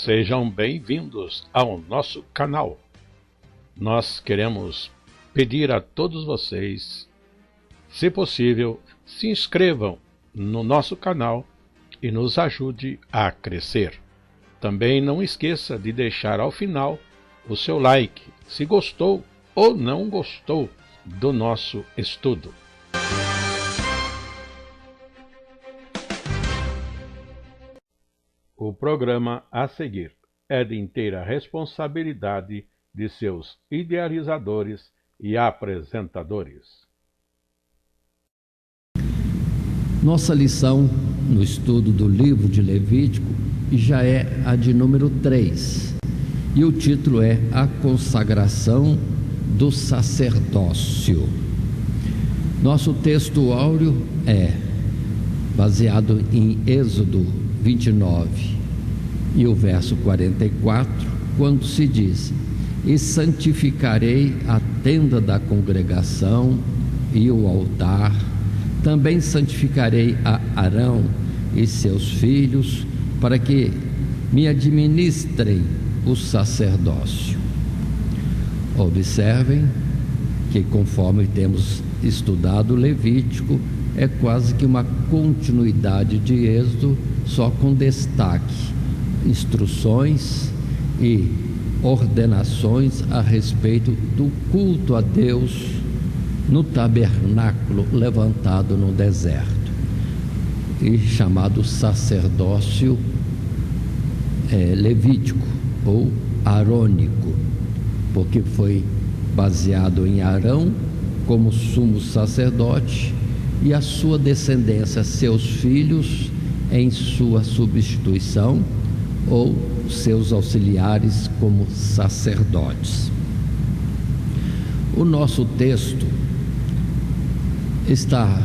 Sejam bem-vindos ao nosso canal. Nós queremos pedir a todos vocês, se possível, se inscrevam no nosso canal e nos ajude a crescer. Também não esqueça de deixar ao final o seu like, se gostou ou não gostou do nosso estudo. O programa a seguir é de inteira responsabilidade de seus idealizadores e apresentadores. Nossa lição no estudo do livro de Levítico já é a de número 3, e o título é A Consagração do Sacerdócio. Nosso texto áureo é baseado em Êxodo 29 e o verso 44, quando se diz: E santificarei a tenda da congregação e o altar, também santificarei a Arão e seus filhos, para que me administrem o sacerdócio. Observem que, conforme temos estudado Levítico, é quase que uma continuidade de Êxodo, só com destaque, instruções e ordenações a respeito do culto a Deus no tabernáculo levantado no deserto, e chamado sacerdócio levítico ou arônico, porque foi baseado em Arão como sumo sacerdote e a sua descendência, seus filhos, em sua substituição, ou seus auxiliares como sacerdotes. O nosso texto está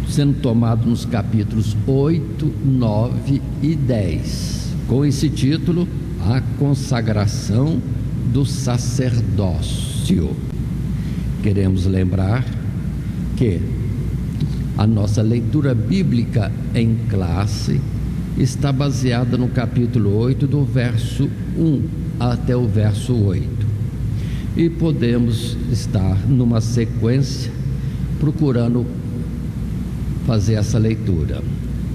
sendo tomado nos capítulos 8, 9 e 10, com esse título: A Consagração do Sacerdócio. Queremos lembrar que a nossa leitura bíblica em classe está baseada no capítulo 8, do verso 1 até o verso 8. E podemos estar numa sequência procurando fazer essa leitura.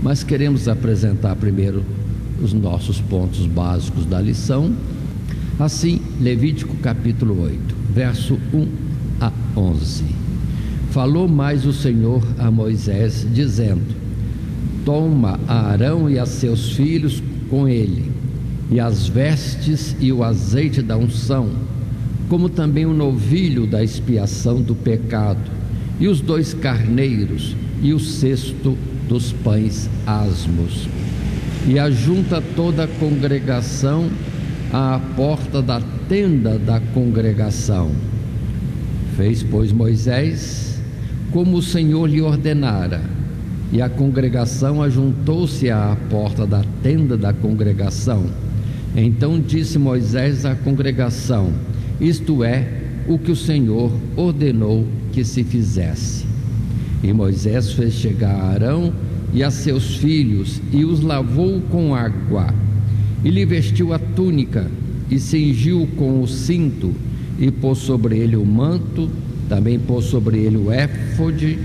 Mas queremos apresentar primeiro os nossos pontos básicos da lição. Assim, Levítico capítulo 8, verso 1 a 11. Falou mais o Senhor a Moisés, dizendo: Toma a Arão e a seus filhos com ele, e as vestes e o azeite da unção, como também o novilho da expiação do pecado, e os 2 carneiros, e o cesto dos pães asmos. E ajunta toda a congregação à porta da tenda da congregação. Fez, pois, Moisés como o Senhor lhe ordenara, e a congregação ajuntou-se à porta da tenda da congregação. Então disse Moisés à congregação: Isto é o que o Senhor ordenou que se fizesse. E Moisés fez chegar a Arão e a seus filhos, e os lavou com água, e lhe vestiu a túnica, e cingiu com o cinto, e pôs sobre ele o manto, também pôs sobre ele o éfode,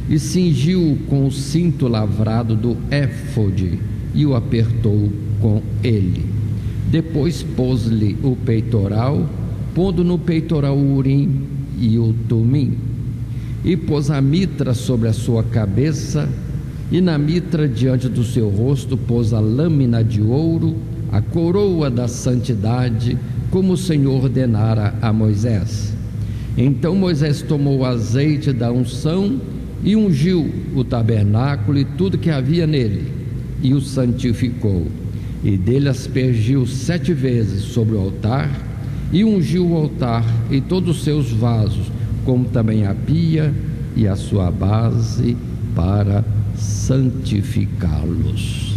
e cingiu com o cinto lavrado do éfode, e o apertou com ele. Depois pôs-lhe o peitoral, pondo no peitoral o urim e o tumim, e pôs a mitra sobre a sua cabeça, e na mitra diante do seu rosto pôs a lâmina de ouro, a coroa da santidade, como o Senhor ordenara a Moisés. Então Moisés tomou o azeite da unção e ungiu o tabernáculo e tudo que havia nele, e o santificou, e dele aspergiu 7 vezes sobre o altar, e ungiu o altar e todos os seus vasos, como também a pia e a sua base, para santificá-los.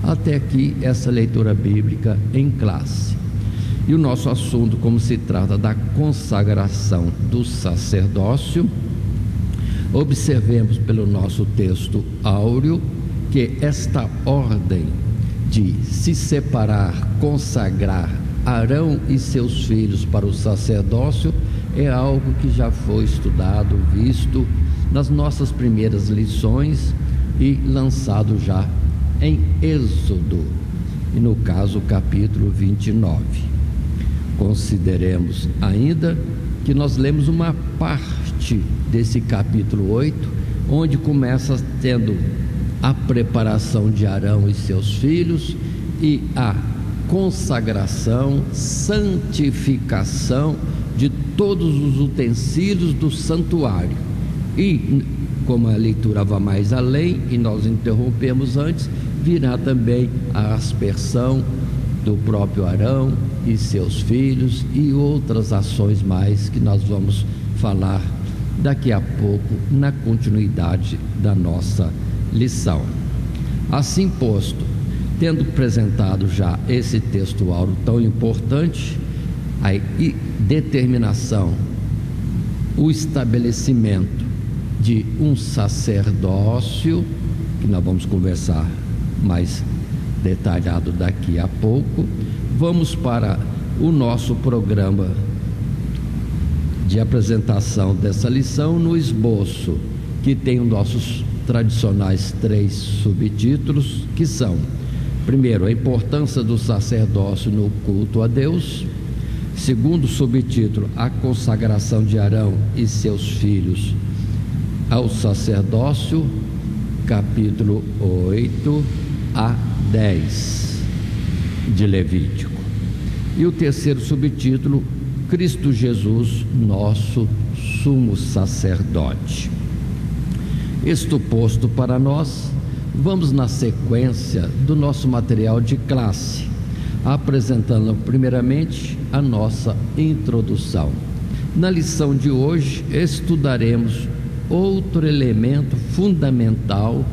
Até aqui essa leitura bíblica em classe. E o nosso assunto, como se trata da consagração do sacerdócio, observemos pelo nosso texto áureo que esta ordem de se separar, consagrar Arão e seus filhos para o sacerdócio é algo que já foi estudado, visto nas nossas primeiras lições e lançado já em Êxodo, e no caso capítulo 29. Consideremos ainda que nós lemos uma parte desse capítulo 8, onde começa tendo a preparação de Arão e seus filhos e a consagração, santificação de todos os utensílios do santuário. E como a leitura vai mais além, e nós interrompemos antes, virá também a aspersão do próprio Arão e seus filhos e outras ações mais que nós vamos falar daqui a pouco na continuidade da nossa lição. Assim posto, tendo apresentado já esse textual tão importante, a determinação, o estabelecimento de um sacerdócio, que nós vamos conversar mais detalhado daqui a pouco, vamos para o nosso programa de apresentação dessa lição no esboço, que tem os nossos tradicionais 3 subtítulos, que são: primeiro, a importância do sacerdócio no culto a Deus; segundo subtítulo, a consagração de Arão e seus filhos ao sacerdócio, capítulo 8 a 10 de Levítico; e o terceiro subtítulo, Cristo Jesus, nosso sumo sacerdote. Isto posto para nós, vamos na sequência do nosso material de classe, apresentando primeiramente a nossa introdução. Na lição de hoje estudaremos outro elemento fundamental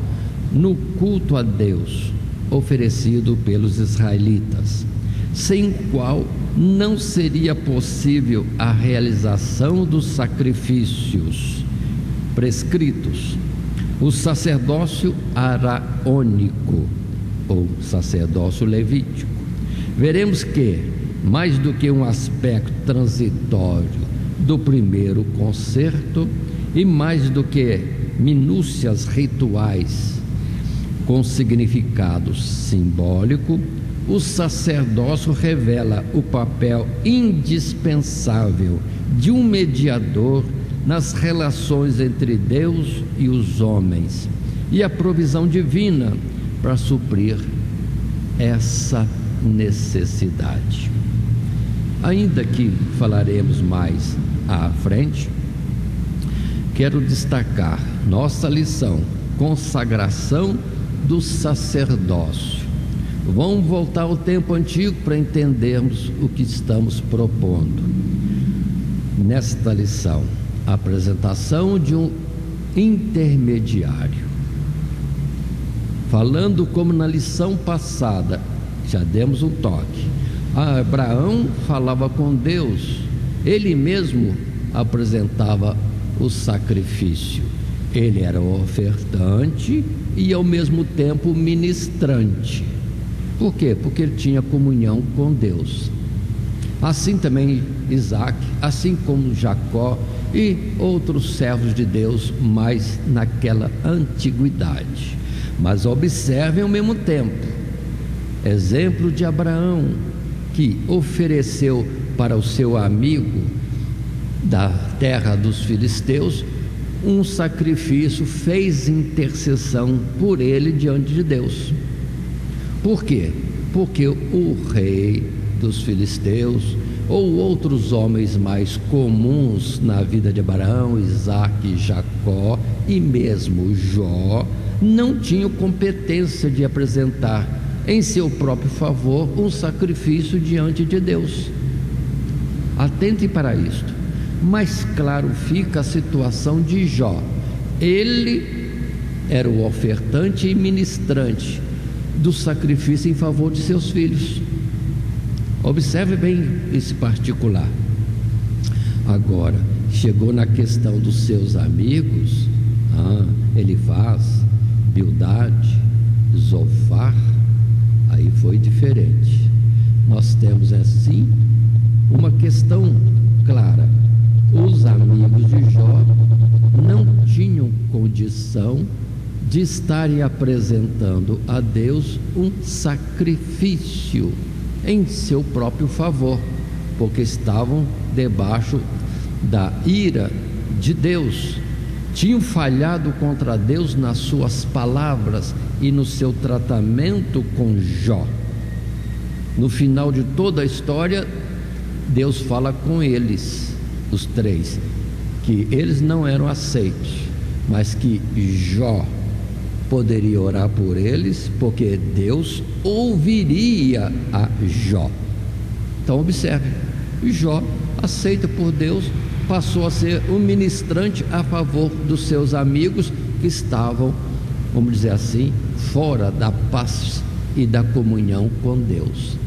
no culto a Deus oferecido pelos israelitas, sem o qual não seria possível a realização dos sacrifícios prescritos: o sacerdócio araônico ou sacerdócio levítico. Veremos que, mais do que um aspecto transitório do primeiro concerto, e mais do que minúcias rituais com significado simbólico, o sacerdócio revela o papel indispensável de um mediador nas relações entre Deus e os homens, e a provisão divina para suprir essa necessidade. Ainda que falaremos mais à frente, quero destacar nossa lição: consagração do sacerdócio. Vamos voltar ao tempo antigo para entendermos o que estamos propondo. Nesta lição, a apresentação de um intermediário. Falando como na lição passada, já demos um toque. Abraão falava com Deus, ele mesmo apresentava o sacrifício. Ele era o ofertante e ao mesmo tempo ministrante. Por quê? Porque ele tinha comunhão com Deus. Assim também Isaac, assim como Jacó e outros servos de Deus mais naquela antiguidade. Mas observem ao mesmo tempo, exemplo de Abraão, que ofereceu para o seu amigo da terra dos filisteus um sacrifício, fez intercessão por ele diante de Deus. Por quê? Porque o rei dos filisteus, ou outros homens mais comuns na vida de Abraão, Isaac, Jacó e mesmo Jó, não tinham competência de apresentar em seu próprio favor um sacrifício diante de Deus. Atentem para isto. Mais claro fica a situação de Jó. Ele era o ofertante e ministrante do sacrifício em favor de seus filhos. Observe bem esse particular. Agora, chegou na questão dos seus amigos, Elifaz, Bildade, Zofar, aí foi diferente. Nós temos assim uma questão clara: os amigos de Jó não tinham condição de estarem apresentando a Deus um sacrifício em seu próprio favor, porque estavam debaixo da ira de Deus, tinham falhado contra Deus nas suas palavras e no seu tratamento com Jó. No final de toda a história, Deus fala com eles, os três, que eles não eram aceitos, mas que Jó poderia orar por eles, porque Deus ouviria a Jó. Então observe, Jó, aceito por Deus, passou a ser um ministrante a favor dos seus amigos que estavam, vamos dizer assim, fora da paz e da comunhão com Deus.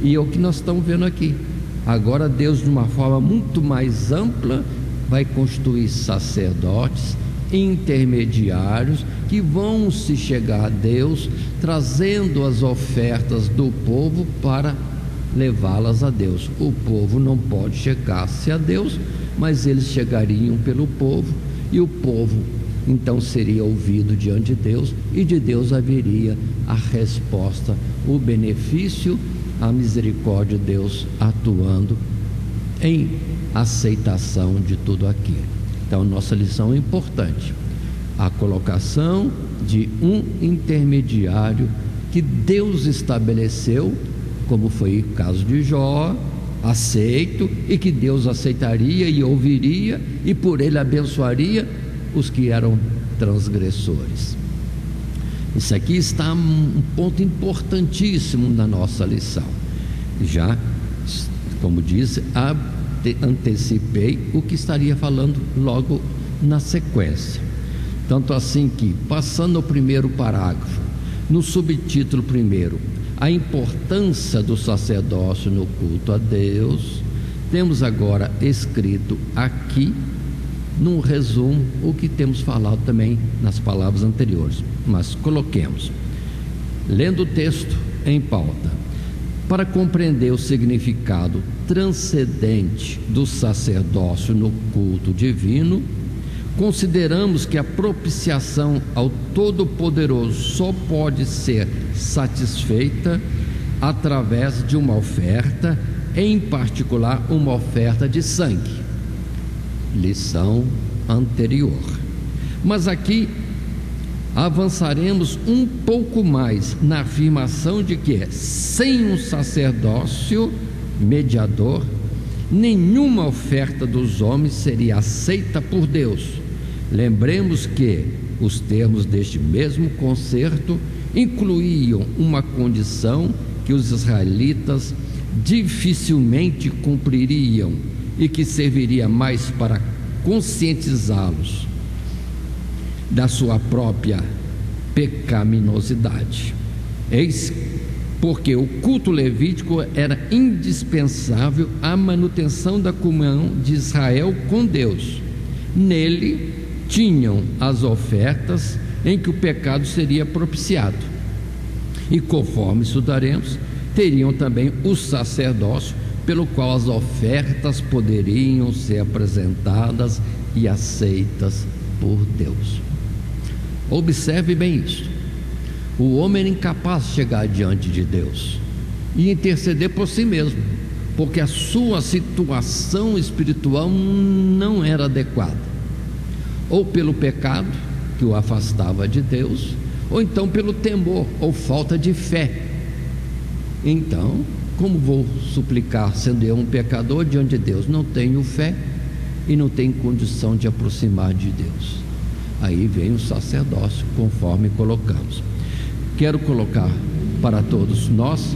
E é o que nós estamos vendo aqui. Agora Deus, de uma forma muito mais ampla, vai constituir sacerdotes, intermediários, que vão se chegar a Deus, trazendo as ofertas do povo para levá-las a Deus. O povo não pode chegar-se a Deus, mas eles chegariam pelo povo, e o povo então seria ouvido diante de Deus, e de Deus haveria a resposta, o benefício, a misericórdia de Deus atuando em aceitação de tudo aquilo. Então nossa lição é importante: a colocação de um intermediário que Deus estabeleceu, como foi o caso de Jó, aceito, e que Deus aceitaria e ouviria, e por ele abençoaria os que eram transgressores. Isso aqui está um ponto importantíssimo na nossa lição. Já, como disse, antecipei o que estaria falando logo na sequência. Tanto assim que, passando ao primeiro parágrafo, no subtítulo primeiro, a importância do sacerdócio no culto a Deus, temos agora escrito aqui, num resumo, o que temos falado também nas palavras anteriores. Mas coloquemos, lendo o texto em pauta, para compreender o significado transcendente do sacerdócio no culto divino, consideramos que a propiciação ao Todo-Poderoso só pode ser satisfeita através de uma oferta, em particular uma oferta de sangue. Lição anterior. Mas aqui avançaremos um pouco mais na afirmação de que, sem um sacerdócio mediador, nenhuma oferta dos homens seria aceita por Deus. Lembremos que os termos deste mesmo concerto incluíam uma condição que os israelitas dificilmente cumpririam e que serviria mais para conscientizá-los da sua própria pecaminosidade. Eis porque o culto levítico era indispensável à manutenção da comunhão de Israel com Deus. Nele tinham as ofertas em que o pecado seria propiciado, e conforme estudaremos, teriam também o sacerdócio, pelo qual as ofertas poderiam ser apresentadas e aceitas por Deus. Observe bem isso. O homem era incapaz de chegar diante de Deus e interceder por si mesmo, porque a sua situação espiritual não era adequada, ou pelo pecado que o afastava de Deus, ou então pelo temor ou falta de fé. Então, como vou suplicar, sendo eu um pecador diante de Deus? Não tenho fé e não tenho condição de aproximar de Deus. Aí vem o sacerdócio, conforme colocamos. Quero colocar para todos nós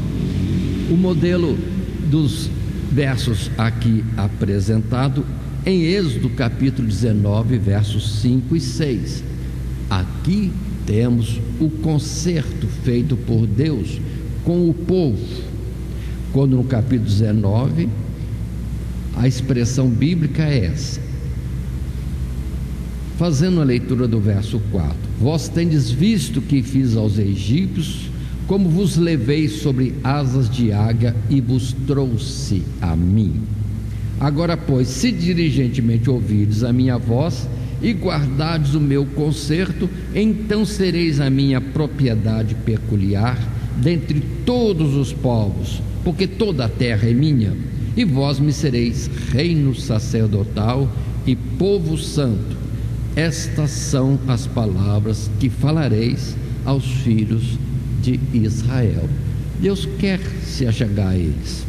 o modelo dos versos aqui apresentado em Êxodo capítulo 19, versos 5 e 6. Aqui temos o concerto feito por Deus com o povo, quando no capítulo 19 a expressão bíblica é essa. Fazendo a leitura do verso 4: Vós tendes visto que fiz aos egípcios como vos levei sobre asas de águia e vos trouxe a mim. Agora, pois, se diligentemente ouvirdes a minha voz e guardardes o meu concerto, então sereis a minha propriedade peculiar dentre todos os povos, porque toda a terra é minha, e vós me sereis reino sacerdotal e povo santo. Estas são as palavras que falareis aos filhos de Israel. Deus quer se achegar a eles,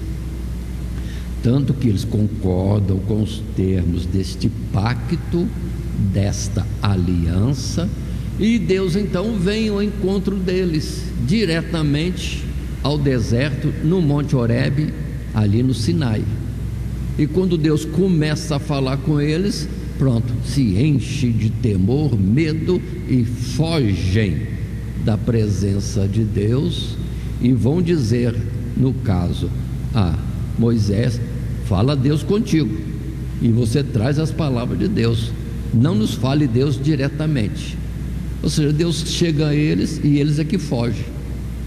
tanto que eles concordam com os termos deste pacto, desta aliança, e Deus então vem ao encontro deles diretamente ao deserto, no Monte Horebe, ali no Sinai. E quando Deus começa a falar com eles, pronto, se enche de temor, medo e fogem da presença de Deus e vão dizer, no caso, Moisés, fala Deus contigo e você traz as palavras de Deus, não nos fale Deus diretamente. Ou seja, Deus chega a eles e eles é que fogem,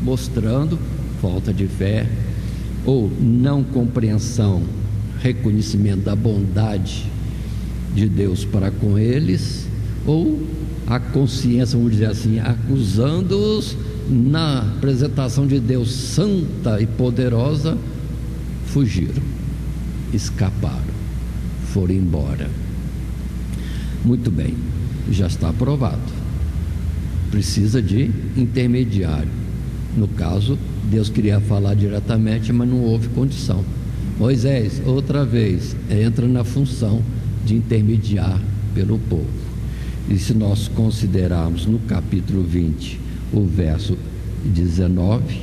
mostrando falta de fé ou não compreensão, reconhecimento da bondade de Deus para com eles, ou a consciência, vamos dizer assim, acusando-os na apresentação de Deus santa e poderosa, fugiram, escaparam, foram embora. Muito bem, já está aprovado, precisa de intermediário. No caso, Deus queria falar diretamente, mas não houve condição. Moisés, outra vez, entra na função de intermediar pelo povo. E se nós considerarmos no capítulo 20, o verso 19,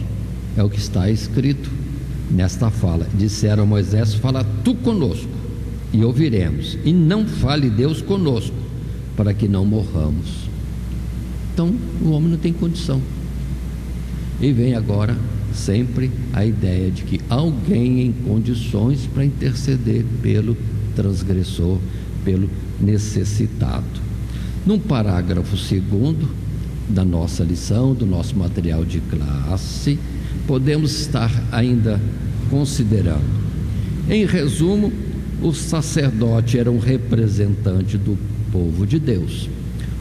é o que está escrito nesta fala: disseram a Moisés, fala tu conosco e ouviremos, e não fale Deus conosco, para que não morramos. Então o homem não tem condição. E vem agora sempre a ideia de que alguém em condições para interceder pelo transgressor, pelo necessitado. Num parágrafo 2º da nossa lição, do nosso material de classe, podemos estar ainda considerando. Em resumo, o sacerdote era um representante do povo de Deus,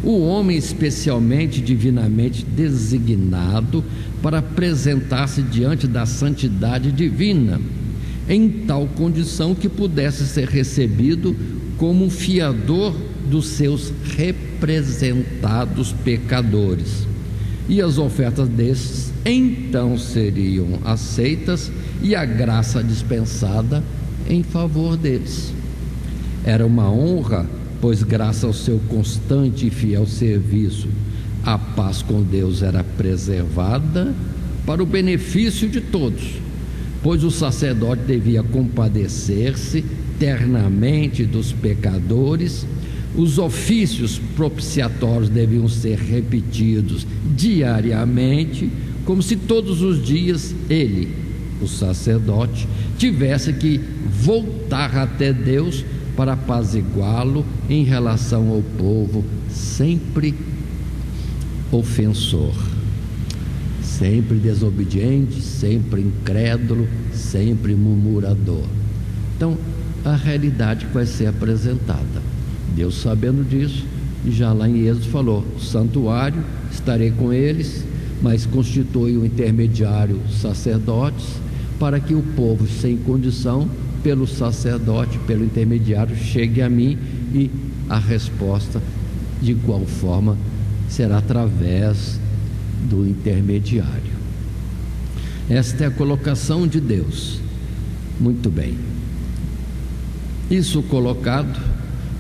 o homem especialmente divinamente designado para apresentar-se diante da santidade divina, em tal condição que pudesse ser recebido como um fiador dos seus representados pecadores, e as ofertas destes então seriam aceitas e a graça dispensada em favor deles. Era uma honra, pois graças ao seu constante e fiel serviço, a paz com Deus era preservada para o benefício de todos, pois o sacerdote devia compadecer-se ternamente dos pecadores. Os ofícios propiciatórios deviam ser repetidos diariamente, como se todos os dias ele, o sacerdote, tivesse que voltar até Deus para apaziguá-lo em relação ao povo sempre ofensor, sempre desobediente, sempre incrédulo, sempre murmurador. Então a realidade vai ser apresentada. Deus, sabendo disso, já lá em Êxodo falou: o santuário, estarei com eles, mas constitui um intermediário, sacerdotes, para que o povo sem condição, pelo sacerdote, pelo intermediário, chegue a mim, e a resposta de igual forma será através do intermediário. Esta é a colocação de Deus. Muito bem, isso colocado,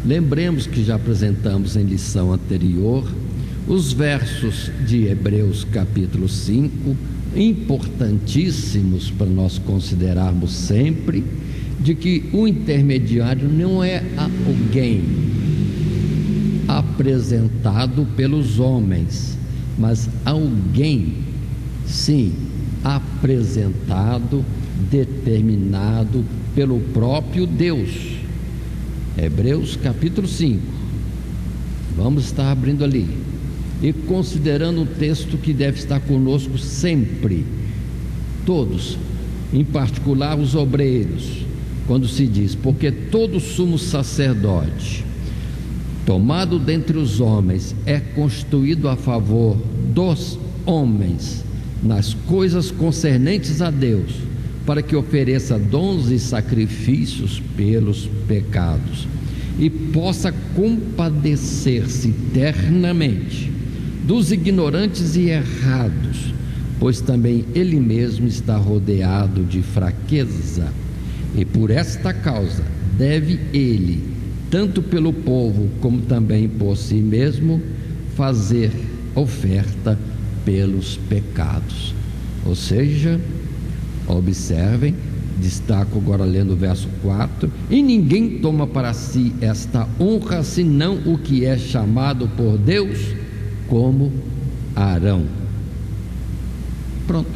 lembremos que já apresentamos em lição anterior os versos de Hebreus capítulo 5, importantíssimos para nós considerarmos sempre, de que o intermediário não é alguém apresentado pelos homens, mas alguém, sim, apresentado, determinado pelo próprio Deus. Hebreus capítulo 5, vamos estar abrindo ali. e considerando um texto que deve estar conosco sempre, todos, em particular os obreiros, quando se diz: porque todo sumo sacerdote, tomado dentre os homens, é constituído a favor dos homens nas coisas concernentes a Deus, para que ofereça dons e sacrifícios pelos pecados, e possa compadecer-se ternamente dos ignorantes e errados, pois também ele mesmo está rodeado de fraqueza. E por esta causa deve ele, tanto pelo povo como também por si mesmo, fazer oferta pelos pecados. Ou seja, observem, destaco agora lendo o verso 4: e ninguém toma para si esta honra, senão o que é chamado por Deus, como Arão. Pronto.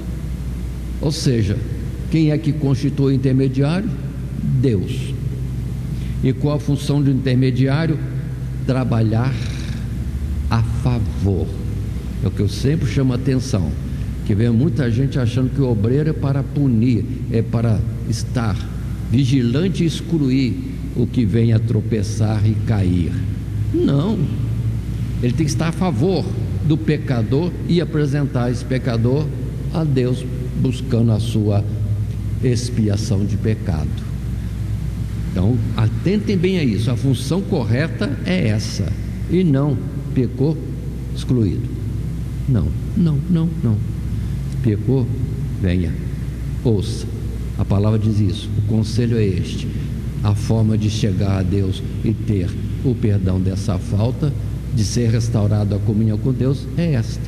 Ou seja, quem é que constitui o intermediário? Deus. E qual a função do intermediário? Trabalhar a favor. É o que eu sempre chamo a atenção, que vem muita gente achando que o obreiro é para punir, é para estar vigilante e excluir o que vem a tropeçar e cair. Não, ele tem que estar a favor do pecador e apresentar esse pecador a Deus, buscando a sua expiação de pecado. Então atentem bem a isso, a função correta é essa, e não pecou, excluído. Não. Pecou, venha, ouça, a palavra diz isso, o conselho é este: a forma de chegar a Deus e ter o perdão dessa falta, de ser restaurado a comunhão com Deus, é esta.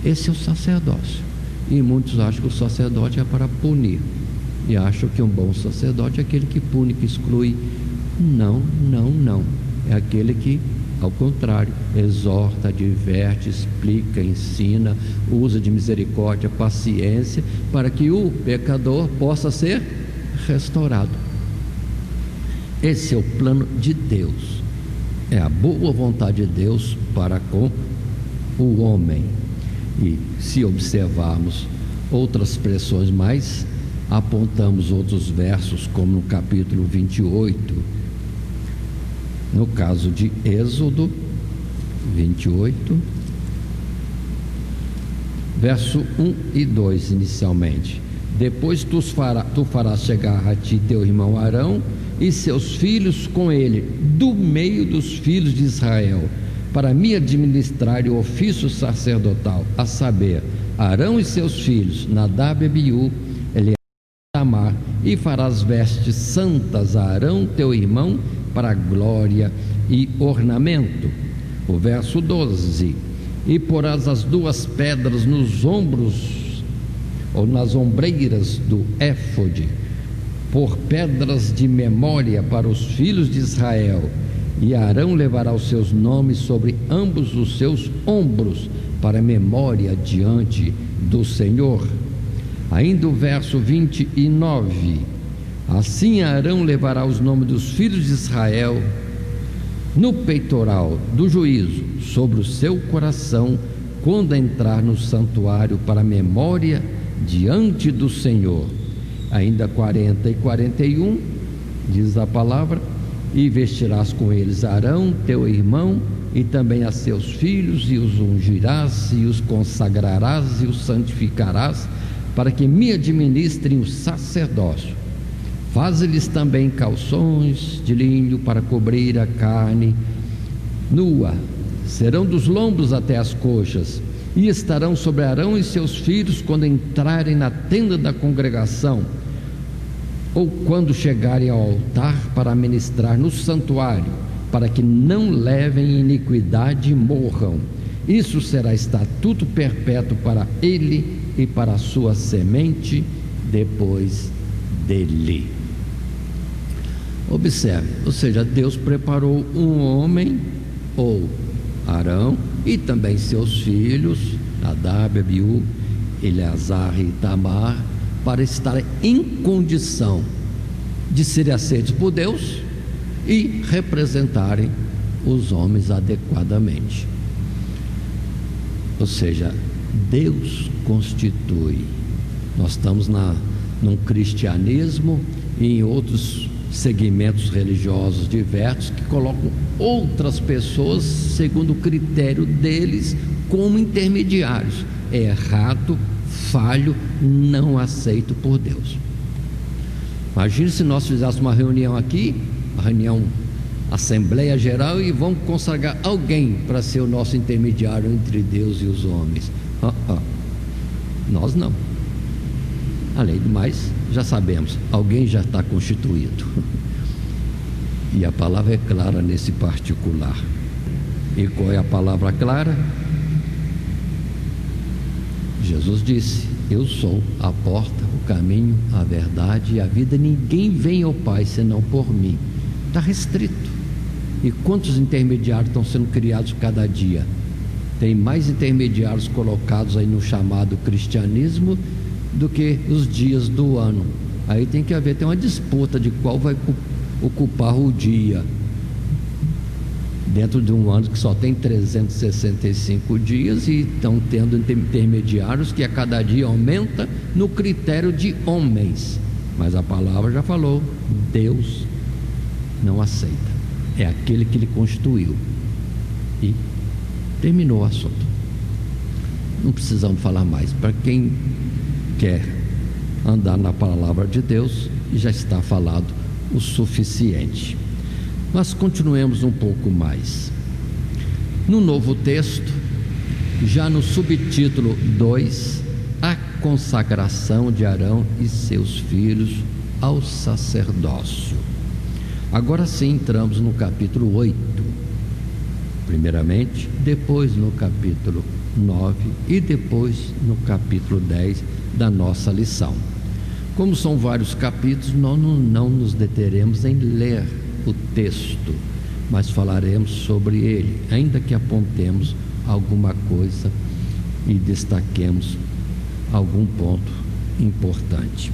Esse é o sacerdócio. E muitos acham que o sacerdote é para punir, e acham que um bom sacerdote é aquele que pune, que exclui. Não, é aquele que, ao contrário, exorta, adverte, explica, ensina, usa de misericórdia, paciência, para que o pecador possa ser restaurado. Esse é o plano de Deus, é a boa vontade de Deus para com o homem. E se observarmos outras expressões mais, apontamos outros versos, como no capítulo 28, no caso de Êxodo 28, verso 1 e 2 inicialmente: depois tu farás chegar a ti teu irmão Arão e seus filhos com ele, do meio dos filhos de Israel, para me administrar o ofício sacerdotal, a saber, Arão e seus filhos, Nadab e Abiú, Eleazar e Itamar, e farás vestes santas a Arão teu irmão, para glória e ornamento. O verso 12: e porás as duas pedras nos ombros, ou nas ombreiras do éfode, por pedras de memória para os filhos de Israel, e Arão levará os seus nomes sobre ambos os seus ombros, para memória diante do Senhor. Ainda o verso 29: assim Arão levará os nomes dos filhos de Israel no peitoral do juízo, sobre o seu coração, quando entrar no santuário, para memória diante do Senhor. Ainda 40 e 41, diz a palavra: e vestirás com eles Arão teu irmão, e também a seus filhos, e os ungirás, e os consagrarás, e os santificarás, para que me administrem o sacerdócio. Faze-lhes também calções de linho para cobrir a carne nua, serão dos lombos até as coxas, e estarão sobre Arão e seus filhos quando entrarem na tenda da congregação, ou quando chegarem ao altar para ministrar no santuário, para que não levem iniquidade e morram. Isso será estatuto perpétuo para ele e para a sua semente depois dele. Observe, ou seja, Deus preparou um homem, ou Arão, e também seus filhos, Nadab, Abiú, Eleazar e Itamar, para estar em condição de serem aceitos por Deus e representarem os homens adequadamente. Ou seja, Deus constitui. Nós estamos num cristianismo e em outros segmentos religiosos diversos que colocam outras pessoas, segundo o critério deles, como intermediários. É errado, falho, não aceito por Deus. Imagine se nós fizéssemos uma reunião aqui, uma reunião Assembleia Geral, e vamos consagrar alguém para ser o nosso intermediário entre Deus e os homens. Nós não. Além do mais, já sabemos, alguém já está constituído. E a palavra é clara nesse particular. E qual é a palavra clara? Jesus disse: eu sou a porta, o caminho, a verdade e a vida. Ninguém vem ao Pai senão por mim. Está restrito. E quantos intermediários estão sendo criados cada dia? Tem mais intermediários colocados aí no chamado cristianismo do que os dias do ano. Aí tem uma disputa de qual vai ocupar o dia dentro de um ano que só tem 365 dias, e estão tendo intermediários que a cada dia aumenta no critério de homens. Mas a palavra já falou, Deus não aceita. É aquele que ele constituiu. E terminou o assunto. Não precisamos falar mais. Para quem quer andar na palavra de Deus, já está falado o suficiente. Mas continuemos um pouco mais. No novo texto, já no subtítulo 2, a consagração de Arão e seus filhos ao sacerdócio. Agora sim entramos no capítulo 8, primeiramente, depois no capítulo 9 e depois no capítulo 10 da nossa lição. Como são vários capítulos, nós não nos deteremos em ler o texto, mas falaremos sobre ele, ainda que apontemos alguma coisa e destaquemos algum ponto importante.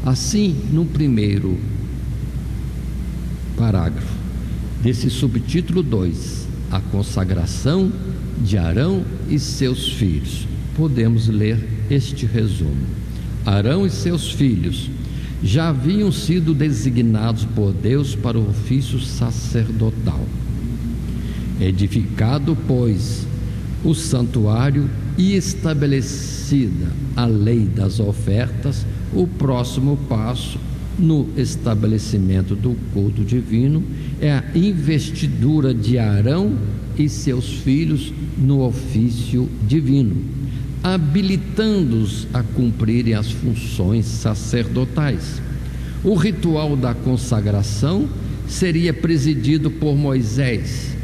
Assim, no primeiro parágrafo desse subtítulo 2, a consagração de Arão e seus filhos, podemos ler este resumo: Arão e seus filhos já haviam sido designados por Deus para o ofício sacerdotal. Edificado, pois, o santuário e estabelecida a lei das ofertas, o próximo passo no estabelecimento do culto divino é a investidura de Arão e seus filhos no ofício divino, habilitando-os a cumprirem as funções sacerdotais. O ritual da consagração seria presidido por Moisés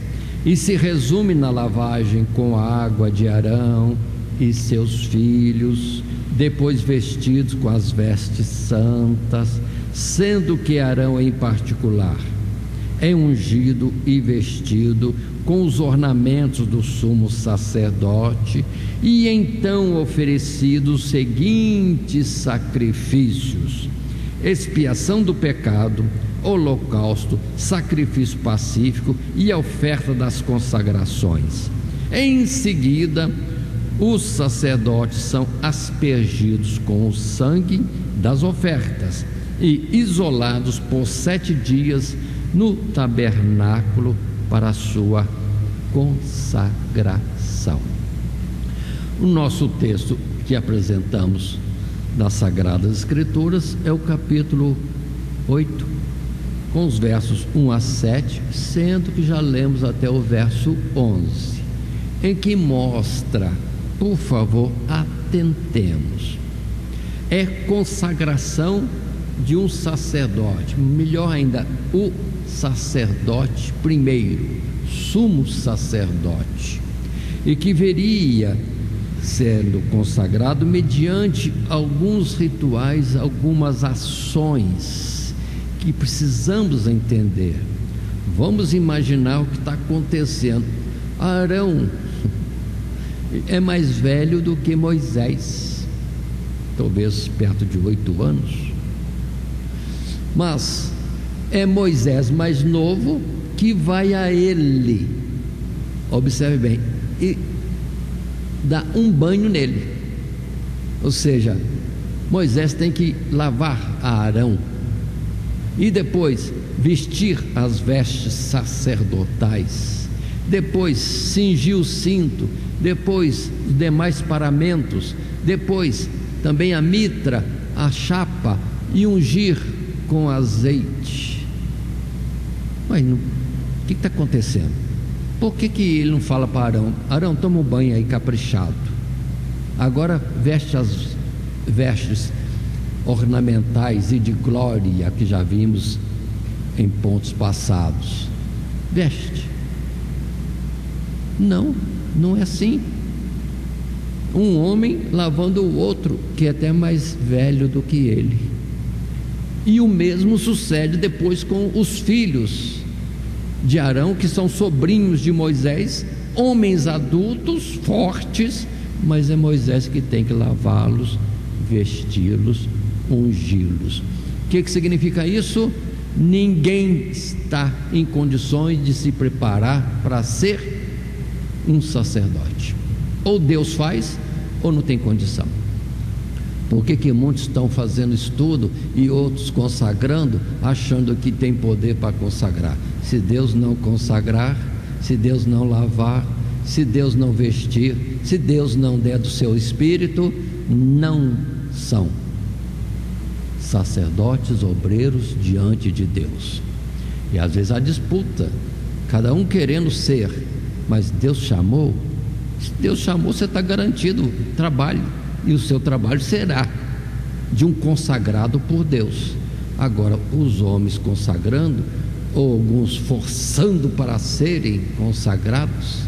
e se resume na lavagem com a água de Arão e seus filhos, depois vestidos com as vestes santas, sendo que Arão em particular é ungido e vestido com os ornamentos do sumo sacerdote, e então oferecidos os seguintes sacrifícios: expiação do pecado, holocausto, sacrifício pacífico e a oferta das consagrações. Em seguida, os sacerdotes são aspergidos com o sangue das ofertas e isolados por 7 dias no tabernáculo para a sua consagração. O nosso texto que apresentamos das Sagradas Escrituras é o capítulo 8, com os versos 1 a 7, sendo que já lemos até o verso 11, em que mostra, por favor, atentemos, é consagração de um sacerdote, melhor ainda, o sacerdote primeiro, sumo sacerdote, e que viria sendo consagrado mediante alguns rituais, algumas ações que precisamos entender. Vamos imaginar o que está acontecendo. Arão é mais velho do que Moisés, talvez perto de 8 anos, mas é Moisés mais novo que vai a ele. Observe bem, e dá um banho nele. Ou seja, Moisés tem que lavar a Arão e depois vestir as vestes sacerdotais, depois cingir o cinto, depois os demais paramentos, depois também a mitra, a chapa e ungir com azeite. Mas o que está acontecendo? Por que ele não fala para Arão: Arão, toma um banho aí caprichado, agora veste as vestes ornamentais e de glória que já vimos em pontos passados, veste? Não é assim. Um homem lavando o outro, que é até mais velho do que ele. E o mesmo sucede depois com os filhos de Arão, que são sobrinhos de Moisés, homens adultos, fortes, mas é Moisés que tem que lavá-los, vesti-los, ungí-los. O que significa isso? Ninguém está em condições de se preparar para ser um sacerdote. Ou Deus faz, ou não tem condição. Por que muitos estão fazendo estudo e outros consagrando, achando que tem poder para consagrar? Se Deus não consagrar, se Deus não lavar, se Deus não vestir, se Deus não der do seu espírito, não são sacerdotes, obreiros diante de Deus. E às vezes há disputa, cada um querendo ser, mas Deus chamou. Se Deus chamou, você está garantido trabalho, e o seu trabalho será de um consagrado por Deus. Agora, os homens consagrando, ou alguns forçando para serem consagrados,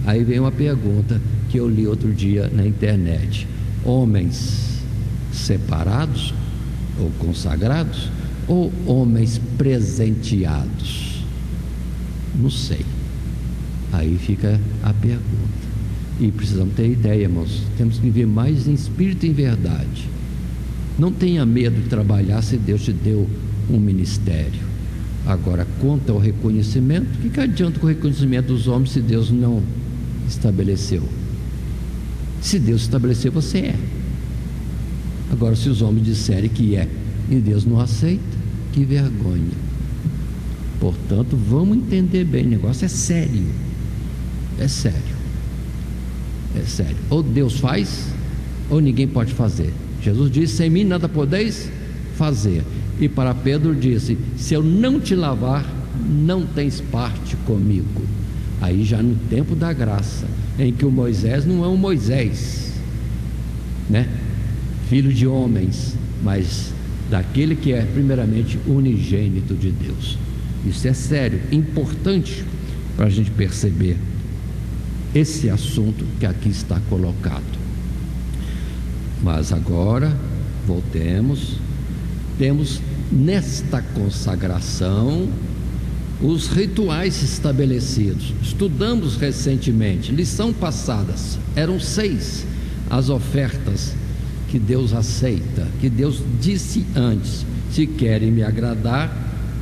aí vem uma pergunta que eu li outro dia na internet: homens separados ou consagrados, ou homens presenteados? Não sei. Aí fica a pergunta. E precisamos ter ideia, irmãos. Temos que viver mais em espírito e em verdade. Não tenha medo de trabalhar se Deus te deu um ministério. Agora, quanto ao reconhecimento, o que adianta com o reconhecimento dos homens se Deus não estabeleceu? Se Deus estabeleceu, você é. Agora, se os homens disserem que é e Deus não aceita, que vergonha. Portanto, vamos entender bem, o negócio é sério. É sério. É sério. Ou Deus faz, ou ninguém pode fazer. Jesus disse: sem mim nada podeis fazer. E para Pedro disse: se eu não te lavar, não tens parte comigo. Aí já no tempo da graça, em que o Moisés não é um Moisés, né? Filho de homens, mas daquele que é primeiramente unigênito de Deus. Isso é sério, importante para a gente perceber esse assunto que aqui está colocado. Mas agora voltemos. Temos nesta consagração os rituais estabelecidos. Estudamos recentemente, lição passada, eram 6 as ofertas que Deus aceita, que Deus disse antes: se querem me agradar,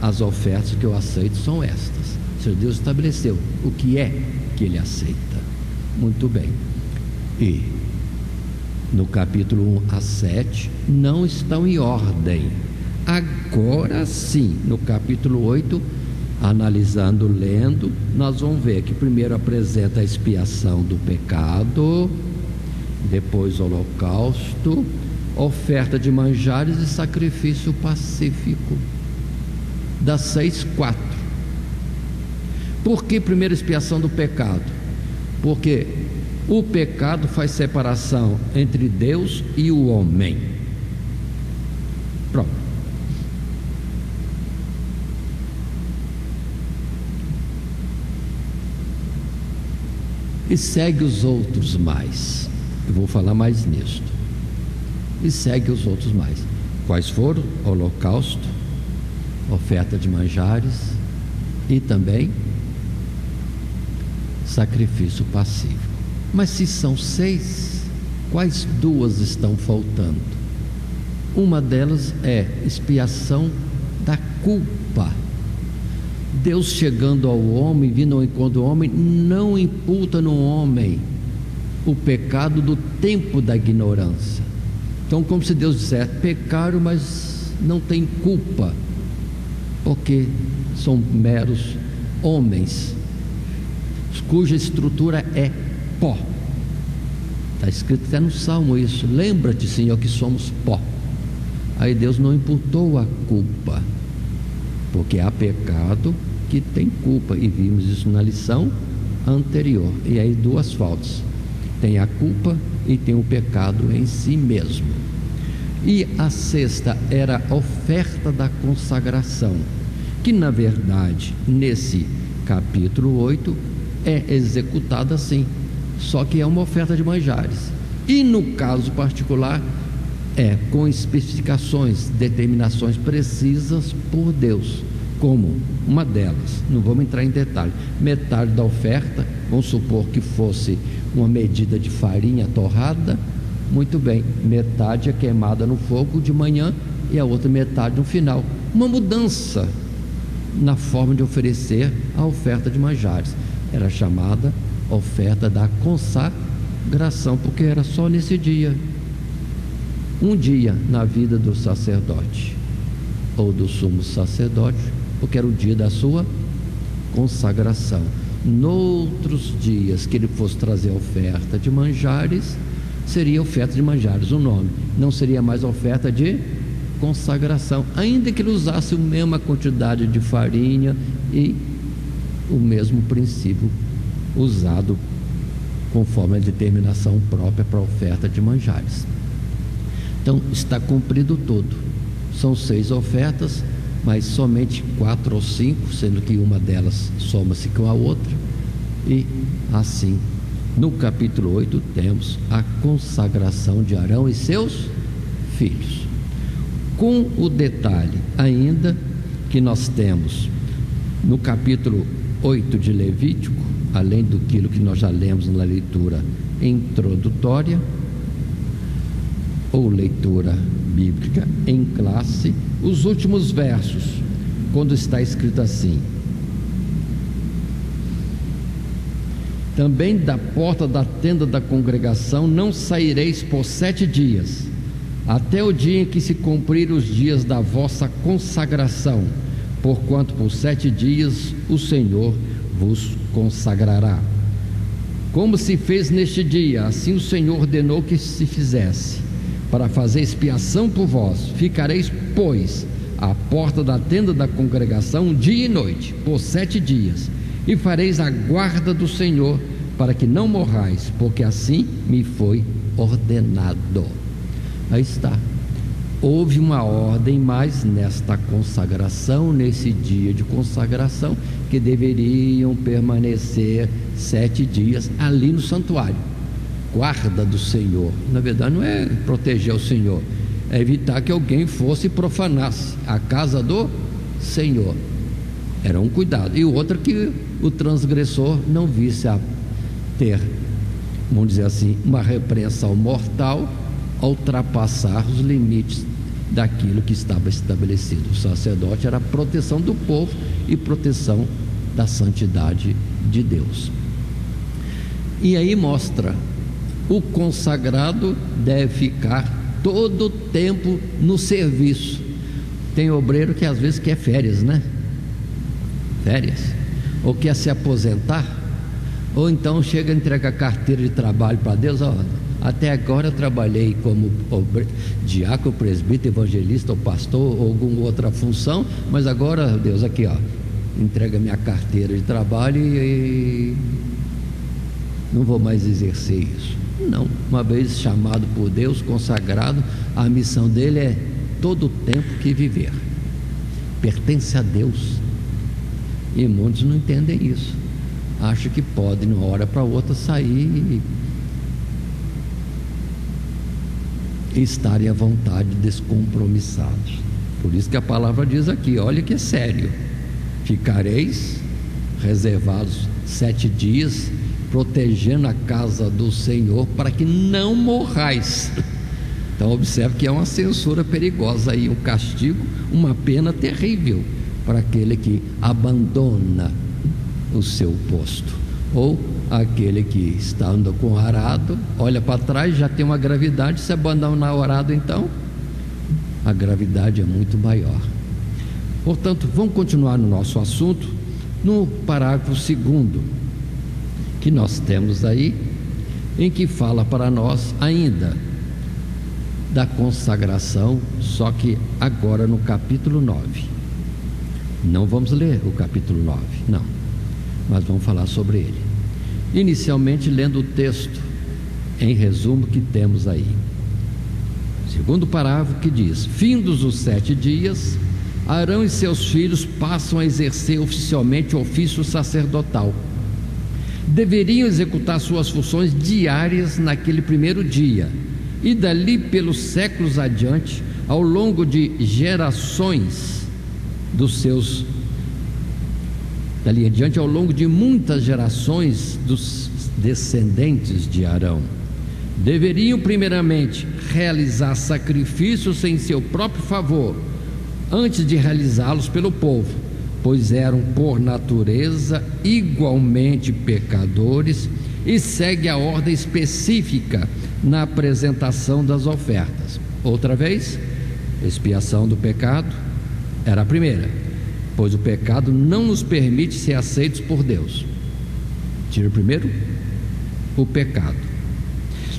as ofertas que eu aceito são estas. Se Deus estabeleceu o que é que Ele aceita. Muito bem. E no capítulo 1 a 7 não estão em ordem. Agora sim, no capítulo 8, analisando, lendo, nós vamos ver que primeiro apresenta a expiação do pecado, depois o holocausto, oferta de manjares e sacrifício pacífico. Das 6, 4. Por que primeiro expiação do pecado? Porque o pecado faz separação entre Deus e o homem. Pronto. E segue os outros mais. Eu vou falar mais nisto. E segue os outros mais. Quais foram? Holocausto, oferta de manjares e também sacrifício pacífico. Mas se são 6, quais 2 estão faltando? Uma delas é expiação da culpa. Deus, chegando ao homem, vindo ao encontro do homem, não imputa no homem o pecado do tempo da ignorância. Então, como se Deus dissesse: pecaram, mas não tem culpa, porque são meros homens, cuja estrutura é pó. Está escrito até no Salmo isso: lembra-te, Senhor, que somos pó. Aí Deus não imputou a culpa, porque há pecado que tem culpa, e vimos isso na lição anterior. E aí duas faltas: tem a culpa e tem o pecado em si mesmo. E a sexta era a oferta da consagração, que na verdade nesse capítulo 8 é executada assim, só que é uma oferta de manjares, e no caso particular com especificações, determinações precisas por Deus, como uma delas, não vamos entrar em detalhe, metade da oferta, vamos supor que fosse uma medida de farinha torrada, muito bem, metade é queimada no fogo de manhã e a outra metade no final. Uma mudança na forma de oferecer a oferta de manjares. Era chamada oferta da consagração, porque era só nesse dia, um dia na vida do sacerdote ou do sumo sacerdote, porque era o dia da sua consagração. Noutros dias que ele fosse trazer a oferta de manjares, seria oferta de manjares o nome, não seria mais oferta de consagração, ainda que ele usasse a mesma quantidade de farinha e o mesmo princípio usado conforme a determinação própria para a oferta de manjares. Então está cumprido tudo. São 6 ofertas, mas somente 4 ou 5, sendo que uma delas soma-se com a outra. E assim, no capítulo 8 temos a consagração de Arão e seus filhos, com o detalhe ainda que nós temos no capítulo 8 de Levítico, além do que nós já lemos na leitura introdutória ou leitura bíblica em classe, os últimos versos, quando está escrito assim: também da porta da tenda da congregação não saireis por 7 dias, até o dia em que se cumprir os dias da vossa consagração, porquanto por 7 dias o Senhor vos consagrará. Como se fez neste dia, assim o Senhor ordenou que se fizesse, para fazer expiação por vós. Ficareis, pois, à porta da tenda da congregação dia e noite, por 7 dias, e fareis a guarda do Senhor, para que não morrais, porque assim me foi ordenado. Aí está, houve uma ordem, mas nesta consagração, nesse dia de consagração, que deveriam permanecer 7 dias ali no santuário, guarda do Senhor. Na verdade não é proteger o Senhor, é evitar que alguém fosse e profanasse a casa do Senhor. Era um cuidado. E o outro, que o transgressor não visse a ter, vamos dizer assim, uma repreensão mortal ao ultrapassar os limites daquilo que estava estabelecido. O sacerdote era a proteção do povo e proteção da santidade de Deus. E aí mostra: o consagrado deve ficar todo o tempo no serviço. Tem obreiro que às vezes quer férias, né? Férias, ou quer se aposentar, ou então chega a entregar carteira de trabalho para Deus. Até agora eu trabalhei como diácono, presbítero, evangelista ou pastor ou alguma outra função, mas agora, Deus, aqui entrega minha carteira de trabalho e não vou mais exercer isso. Não, uma vez chamado por Deus, consagrado, a missão dele é todo o tempo que viver, pertence a Deus. E muitos não entendem isso, acham que pode de uma hora para outra sair e estarem à vontade, descompromissados. Por isso que a palavra diz aqui, olha que é sério: ficareis reservados 7 dias, protegendo a casa do Senhor, para que não morrais. Então observe que é uma censura perigosa aí, um castigo, uma pena terrível, para aquele que abandona o seu posto, ou aquele que está andando com o arado, olha para trás, já tem uma gravidade. Se abandonar o arado, então a gravidade é muito maior. Portanto, vamos continuar no nosso assunto, no parágrafo 2º, que nós temos aí, em que fala para nós ainda da consagração, só que agora no capítulo 9. Não vamos ler o capítulo 9, não, mas vamos falar sobre ele. Inicialmente lendo o texto, em resumo, que temos aí. Segundo parágrafo, que diz: findos os 7 dias, Arão e seus filhos passam a exercer oficialmente o ofício sacerdotal. Deveriam executar suas funções diárias naquele primeiro dia, e dali pelos séculos adiante, ao longo de gerações dos seus, dali adiante, ao longo de muitas gerações dos descendentes de Arão. Deveriam primeiramente realizar sacrifícios em seu próprio favor, antes de realizá-los pelo povo, pois eram por natureza igualmente pecadores, e segue a ordem específica na apresentação das ofertas. Outra vez, expiação do pecado era a primeira, pois o pecado não nos permite ser aceitos por Deus. Tira primeiro o pecado.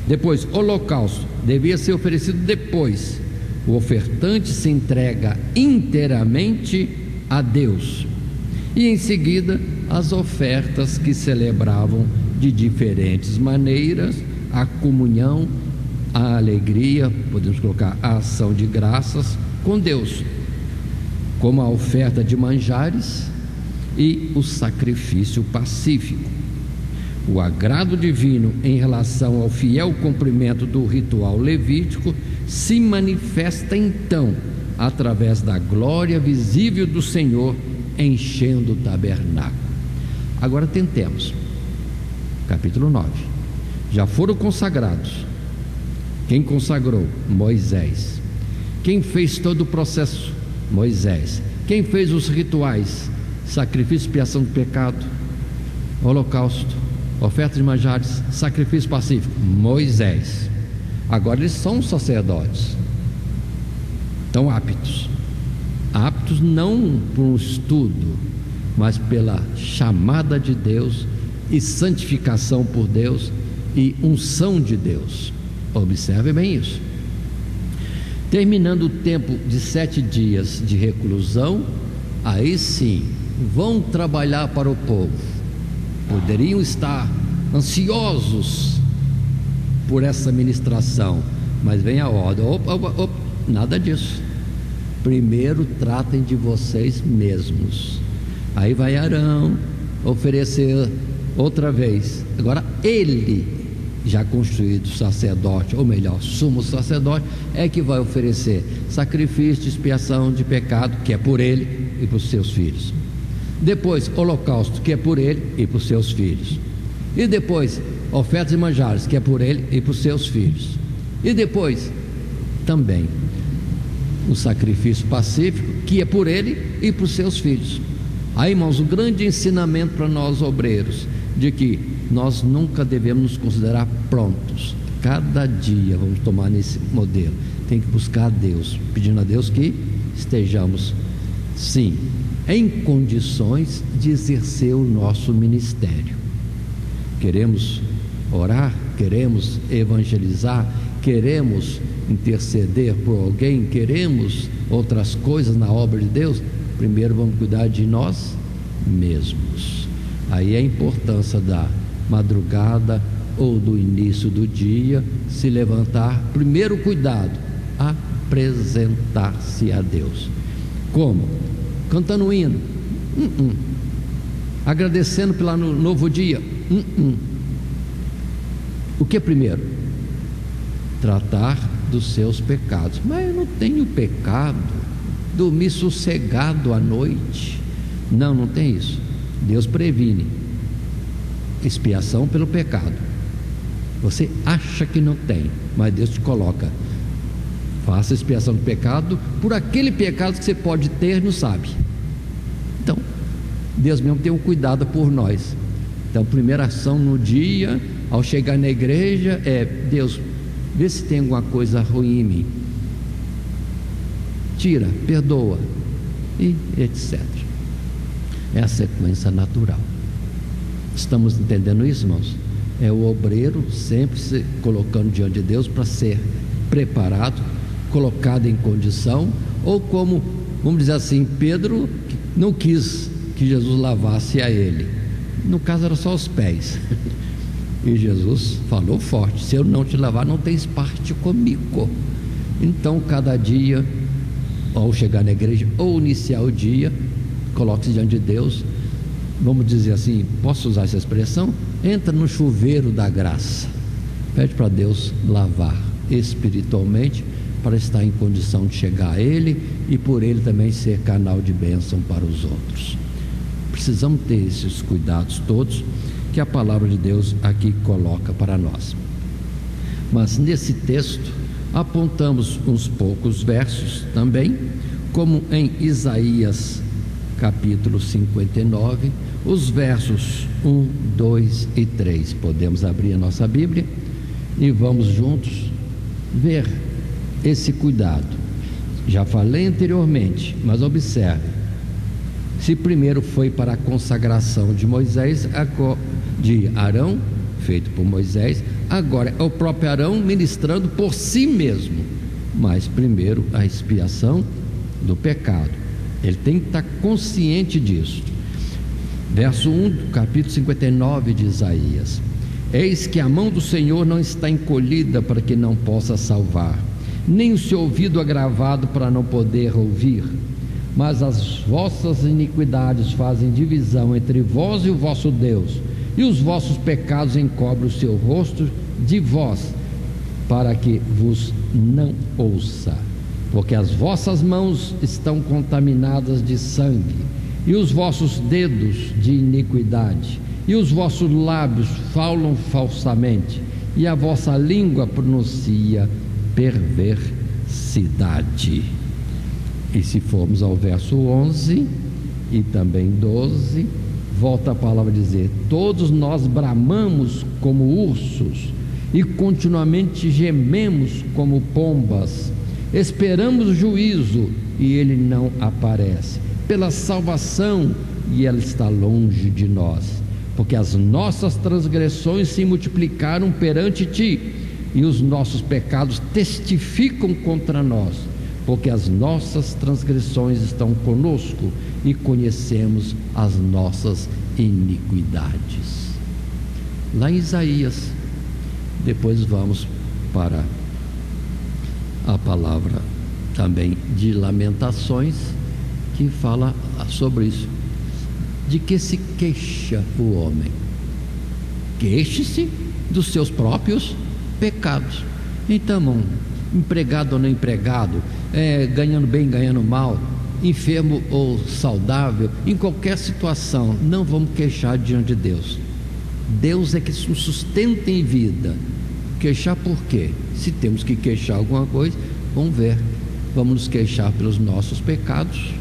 Depois, holocausto devia ser oferecido depois. O ofertante se entrega inteiramente a Deus. E em seguida, as ofertas que celebravam de diferentes maneiras a comunhão, a alegria, podemos colocar a ação de graças com Deus, como a oferta de manjares e o sacrifício pacífico. O agrado divino em relação ao fiel cumprimento do ritual levítico se manifesta então através da glória visível do Senhor enchendo o tabernáculo. Agora tentemos. Capítulo 9. Já foram consagrados. Quem consagrou? Moisés. Quem fez todo o processo? Moisés. Quem fez os rituais? Sacrifício, expiação do pecado, holocausto, oferta de manjares, sacrifício pacífico? Moisés. Agora eles são sacerdotes, estão aptos não por um estudo, mas pela chamada de Deus e santificação por Deus e unção de Deus. Observe bem isso. Terminando o tempo de 7 dias de reclusão, aí sim vão trabalhar para o povo. Poderiam estar ansiosos por essa ministração, mas vem a ordem: opa, nada disso. Primeiro tratem de vocês mesmos. Aí vai Arão oferecer outra vez. Agora ele, já constituído sacerdote, ou melhor, sumo sacerdote, é que vai oferecer sacrifício de expiação de pecado, que é por ele e para os seus filhos. Depois, holocausto, que é por ele e para os seus filhos. E depois, ofertas e manjares, que é por ele e para os seus filhos. E depois, também, o sacrifício pacífico, que é por ele e para os seus filhos. Aí, irmãos, o grande ensinamento para nós obreiros, de que nós nunca devemos nos considerar prontos. Cada dia vamos tomar nesse modelo. Tem que buscar a Deus, pedindo a Deus que estejamos, sim, em condições de exercer o nosso ministério. Queremos orar, queremos evangelizar, queremos interceder por alguém, queremos outras coisas na obra de Deus. Primeiro vamos cuidar de nós mesmos. Aí a importância da madrugada ou do início do dia, se levantar, primeiro cuidado, apresentar-se a Deus. Como? Cantando um hino, agradecendo pelo novo dia, O que é primeiro? Tratar dos seus pecados. Mas eu não tenho pecado, dormir sossegado à noite. Não tem isso. Deus previne expiação pelo pecado. Você acha que não tem, mas Deus te coloca: faça expiação do pecado por aquele pecado que você pode ter, não sabe. Deus mesmo tem um cuidado por nós. Então, a primeira ação no dia, ao chegar na igreja, é: Deus, vê se tem alguma coisa ruim em mim, tira, perdoa, e etc. É a sequência natural. Estamos entendendo isso, irmãos? É o obreiro sempre se colocando diante de Deus para ser preparado, colocado em condição, ou como, vamos dizer assim, Pedro não quis que Jesus lavasse a ele. No caso era só os pés. E Jesus falou forte: se eu não te lavar, não tens parte comigo. Então, cada dia, ao chegar na igreja ou iniciar o dia, coloque-se diante de Deus. Vamos dizer assim, posso usar essa expressão? Entra no chuveiro da graça, pede para Deus lavar espiritualmente, para estar em condição de chegar a Ele e por Ele também ser canal de bênção para os outros. Precisamos ter esses cuidados todos que a palavra de Deus aqui coloca para nós. Mas nesse texto apontamos uns poucos versos também, como em Isaías capítulo 59, os versos 1, 2 e 3. Podemos abrir a nossa Bíblia e vamos juntos ver esse cuidado. Já falei anteriormente, mas observe: se primeiro foi para a consagração de Moisés, de Arão, feito por Moisés, agora é o próprio Arão ministrando por si mesmo, mas primeiro a expiação do pecado. Ele tem que estar consciente disso. Verso 1 do capítulo 59 de Isaías: eis que a mão do Senhor não está encolhida para que não possa salvar, nem o seu ouvido agravado para não poder ouvir. Mas as vossas iniquidades fazem divisão entre vós e o vosso Deus, e os vossos pecados encobrem o seu rosto de vós, para que vos não ouça. Porque as vossas mãos estão contaminadas de sangue, e os vossos dedos de iniquidade, e os vossos lábios falam falsamente, e a vossa língua pronuncia perversidade. E se formos ao verso 11 e também 12, volta a palavra a dizer: todos nós bramamos como ursos, e continuamente gememos como pombas, esperamos o juízo, e ele não aparece, pela salvação, e ela está longe de nós, porque as nossas transgressões se multiplicaram perante ti, e os nossos pecados testificam contra nós, porque as nossas transgressões estão conosco, e conhecemos as nossas iniquidades. Lá em Isaías, depois vamos para a palavra também de Lamentações, que fala sobre isso. De que se queixa o homem? Queixe-se dos seus próprios pecados. Então, empregado ou não empregado, ganhando bem, ganhando mal, enfermo ou saudável, em qualquer situação, não vamos queixar diante de Deus. Deus é que nos sustenta em vida. Queixar por quê? Se temos que queixar alguma coisa, vamos ver. Vamos nos queixar pelos nossos pecados,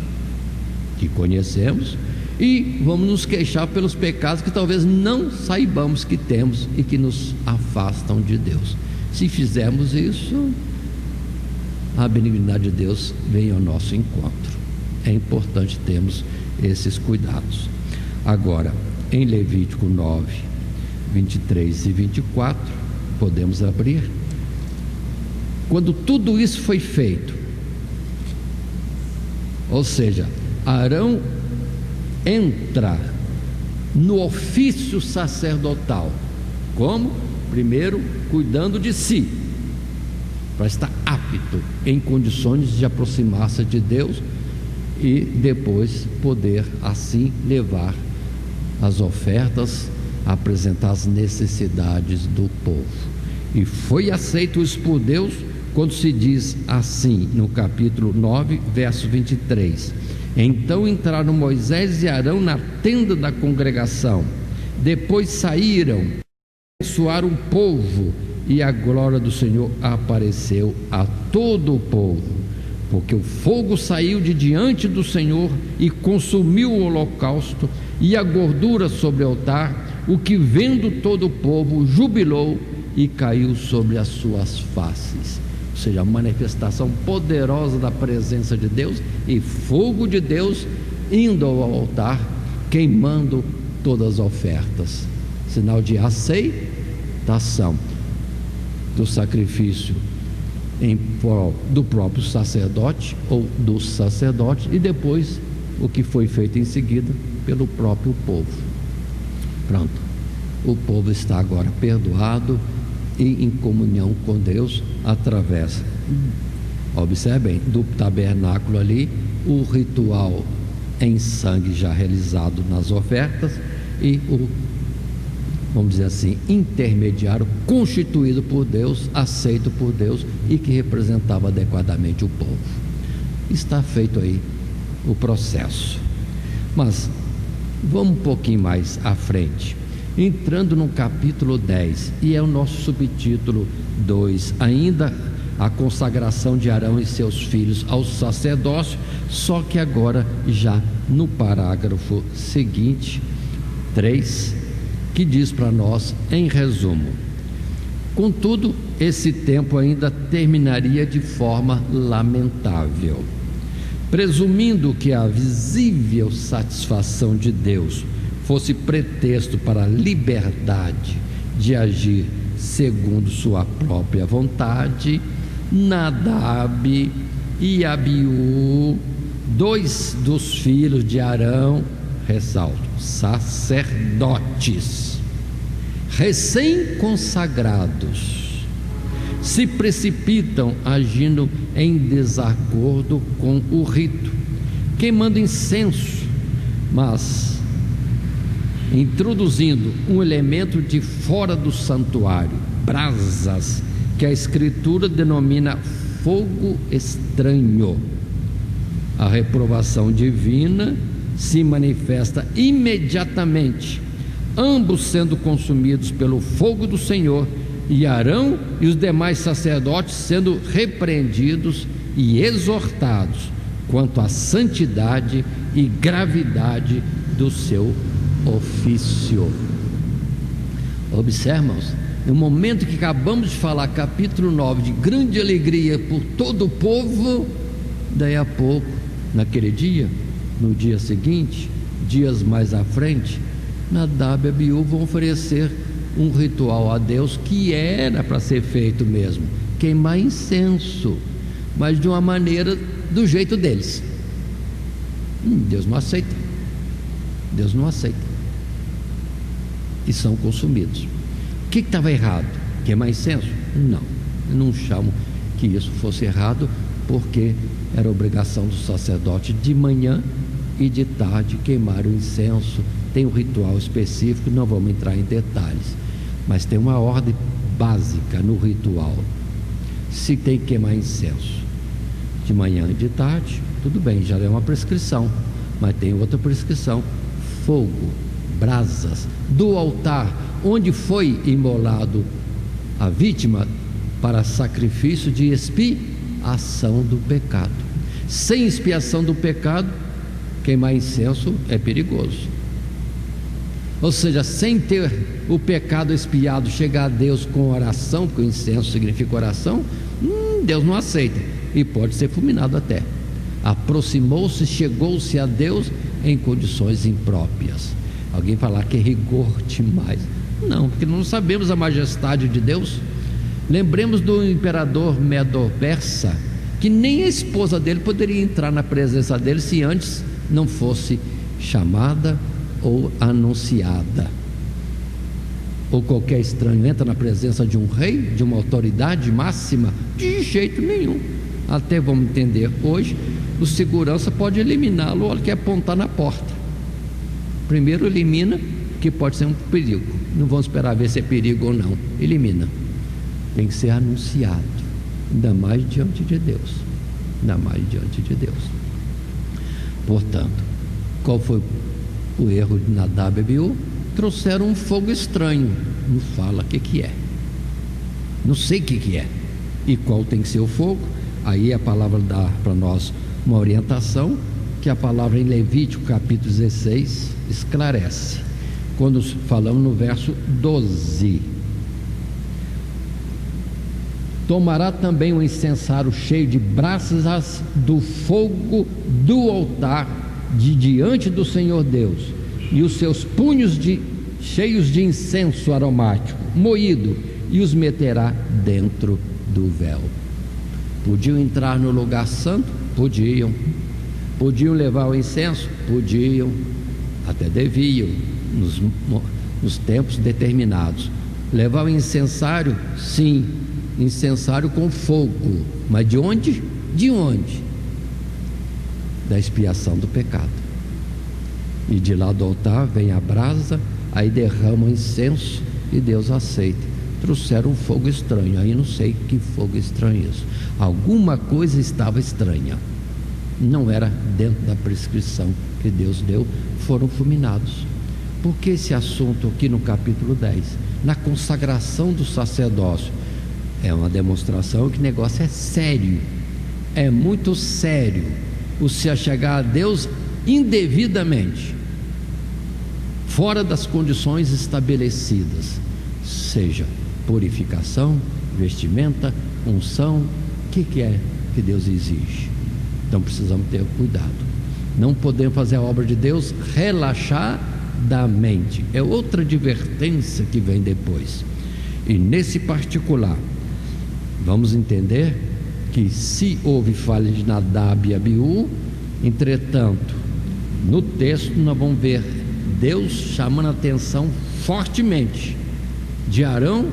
que conhecemos, e vamos nos queixar pelos pecados que talvez não saibamos que temos e que nos afastam de Deus. Se fizermos isso, a benignidade de Deus vem ao nosso encontro. É importante termos esses cuidados. Agora, em Levítico 9, 23 e 24, podemos abrir. Quando tudo isso foi feito, ou seja, Arão entra no ofício sacerdotal. Como? Primeiro, cuidando de si, para estar apto, em condições de aproximar-se de Deus, e depois poder assim levar as ofertas, apresentar as necessidades do povo. E foi aceito isso por Deus quando se diz assim no capítulo 9, verso 23: então entraram Moisés e Arão na tenda da congregação, depois saíram, abençoaram o povo, e a glória do Senhor apareceu a todo o povo. porque o fogo saiu de diante do Senhor e consumiu o holocausto e a gordura sobre o altar, o que vendo todo o povo jubilou e caiu sobre as suas faces. Ou seja, a manifestação poderosa da presença de Deus e fogo de Deus indo ao altar, queimando todas as ofertas, sinal de aceitação do sacrifício em prol do próprio sacerdote ou dos sacerdotes, e depois o que foi feito em seguida pelo próprio povo. Pronto, o povo está agora perdoado e em comunhão com Deus através, observem, do tabernáculo ali, o ritual em sangue já realizado nas ofertas e o, vamos dizer assim, intermediário constituído por Deus, aceito por Deus e que representava adequadamente o povo. Está feito aí o processo. Mas vamos um pouquinho mais à frente, entrando no capítulo 10, e é o nosso subtítulo 2, ainda a consagração de Arão e seus filhos ao sacerdócio, só que agora já no parágrafo seguinte, 3, que diz para nós em resumo: contudo, esse tempo ainda terminaria de forma lamentável, presumindo que a visível satisfação de Deus fosse pretexto para a liberdade de agir segundo sua própria vontade. Nadab e Abiú, dois dos filhos de Arão, ressalto, sacerdotes, recém-consagrados, se precipitam agindo em desacordo com o rito, queimando incenso, mas introduzindo um elemento de fora do santuário, brasas, que a Escritura denomina fogo estranho. A reprovação divina se manifesta imediatamente, ambos sendo consumidos pelo fogo do Senhor, e Arão e os demais sacerdotes sendo repreendidos e exortados quanto à santidade e gravidade do seu ofício. Observamos, no momento que acabamos de falar, capítulo 9, de grande alegria por todo o povo, daí a pouco, naquele dia, no dia seguinte, dias mais à frente, Nadab e Abiú vão oferecer um ritual a Deus que era para ser feito mesmo, queimar incenso, mas de uma maneira do jeito deles. Deus não aceita. Deus não aceita. E são consumidos. O que estava errado? Queimar incenso? Não, eu não chamo que isso fosse errado, porque era obrigação do sacerdote de manhã e de tarde queimar o incenso. Tem um ritual específico, não vamos entrar em detalhes, mas tem uma ordem básica no ritual. Se tem que queimar incenso de manhã e de tarde, tudo bem, já é uma prescrição, mas tem outra prescrição: fogo, brasas do altar onde foi imolado a vítima para sacrifício de expiação do pecado. Sem expiação do pecado, queimar incenso é perigoso. Ou seja, sem ter o pecado expiado, chegar a Deus com oração, porque o incenso significa oração, Deus não aceita e pode ser fulminado até. Aproximou-se, chegou-se a Deus em condições impróprias. Alguém falar que é rigor demais. Não, porque não sabemos a majestade de Deus. Lembremos do imperador Medo-Persa, que nem a esposa dele poderia entrar na presença dele se antes não fosse chamada ou anunciada. Ou qualquer estranho entra na presença de um rei, de uma autoridade máxima? De jeito nenhum. Até vamos entender hoje, o segurança pode eliminá-lo, olha, que apontar na porta. Primeiro elimina, que pode ser um perigo. Não vamos esperar ver se é perigo ou não. Elimina. Tem que ser anunciado, ainda mais diante de Deus. Ainda mais diante de Deus. Portanto, qual foi o erro de Nadab e Abiú? Trouxeram um fogo estranho. Não fala o que é. Não sei o que é. E qual tem que ser o fogo? Aí a palavra dá para nós uma orientação, que a palavra em Levítico capítulo 16 esclarece, quando falamos no verso 12: tomará também um incensário cheio de brasas do fogo do altar de diante do Senhor Deus, e os seus punhos cheios de incenso aromático moído, e os meterá dentro do véu. Podiam entrar no lugar santo? Podiam. Podiam levar o incenso? Podiam, até deviam, nos tempos determinados. Levar o incensário? Sim, incensário com fogo. Mas de onde? De onde? Da expiação do pecado. E de lá do altar vem a brasa, aí derrama o incenso e Deus aceita. Trouxeram um fogo estranho, aí não sei que fogo estranho é isso. Alguma coisa estava estranha, não era dentro da prescrição que Deus deu, foram fulminados. Porque esse assunto aqui no capítulo 10, na consagração do sacerdócio, é uma demonstração que o negócio é sério, é muito sério. O se achegar a Deus indevidamente, fora das condições estabelecidas, seja purificação, vestimenta, unção, o que é que Deus exige? Então precisamos ter cuidado. Não podemos fazer a obra de Deus relaxadamente. É outra advertência que vem depois. E nesse particular, vamos entender que se houve falha de Nadab e Abiú, entretanto, no texto nós vamos ver Deus chamando a atenção fortemente de Arão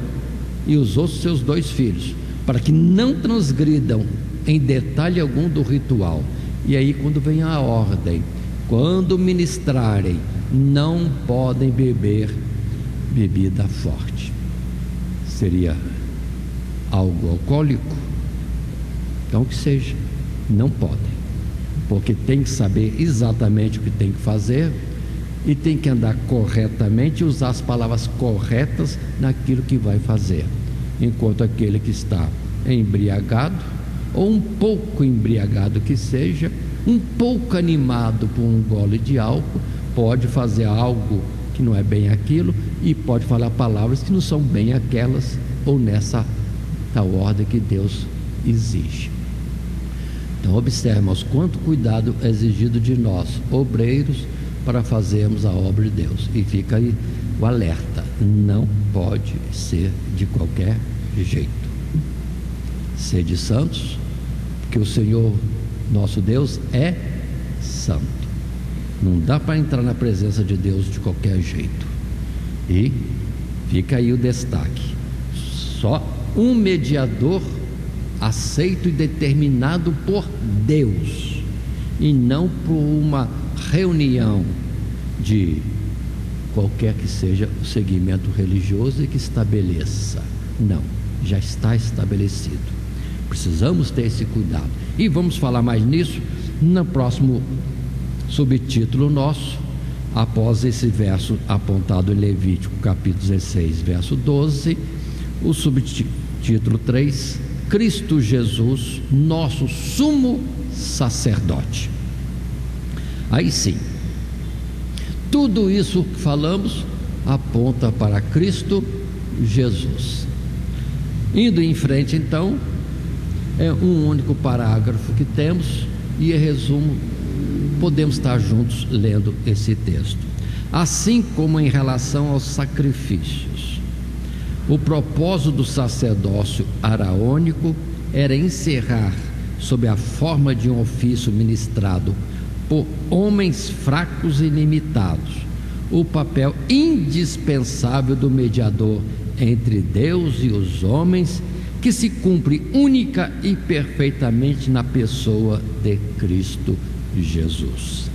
e os outros seus 2 filhos, para que não transgridam em detalhe algum do ritual. E aí quando vem a ordem, quando ministrarem, não podem beber bebida forte. Seria algo alcoólico? Então que seja, não podem, porque tem que saber exatamente o que tem que fazer, e tem que andar corretamente e usar as palavras corretas naquilo que vai fazer. Enquanto aquele que está embriagado, ou um pouco embriagado que seja, um pouco animado por um gole de álcool, pode fazer algo que não é bem aquilo, e pode falar palavras que não são bem aquelas, ou nessa tal ordem que Deus exige. Então observe, irmãos, quanto cuidado é exigido de nós, obreiros, para fazermos a obra de Deus. E fica aí o alerta: não pode ser de qualquer jeito. Sede santos, porque o Senhor nosso Deus é santo. Não dá para entrar na presença de Deus de qualquer jeito. E fica aí o destaque: só um mediador aceito e determinado por Deus, e não por uma reunião de qualquer que seja o segmento religioso e que estabeleça. Não, já está estabelecido. Precisamos ter esse cuidado, e vamos falar mais nisso no próximo subtítulo nosso, após esse verso apontado em Levítico capítulo 16 verso 12, o subtítulo 3: Cristo Jesus, nosso sumo sacerdote. Aí sim, tudo isso que falamos aponta para Cristo Jesus. Indo em frente, então, é um único parágrafo que temos, e em resumo, podemos estar juntos lendo esse texto. Assim como em relação aos sacrifícios, o propósito do sacerdócio araônico era encerrar, sob a forma de um ofício ministrado por homens fracos e limitados, o papel indispensável do mediador entre Deus e os homens, que se cumpre única e perfeitamente na pessoa de Cristo Jesus.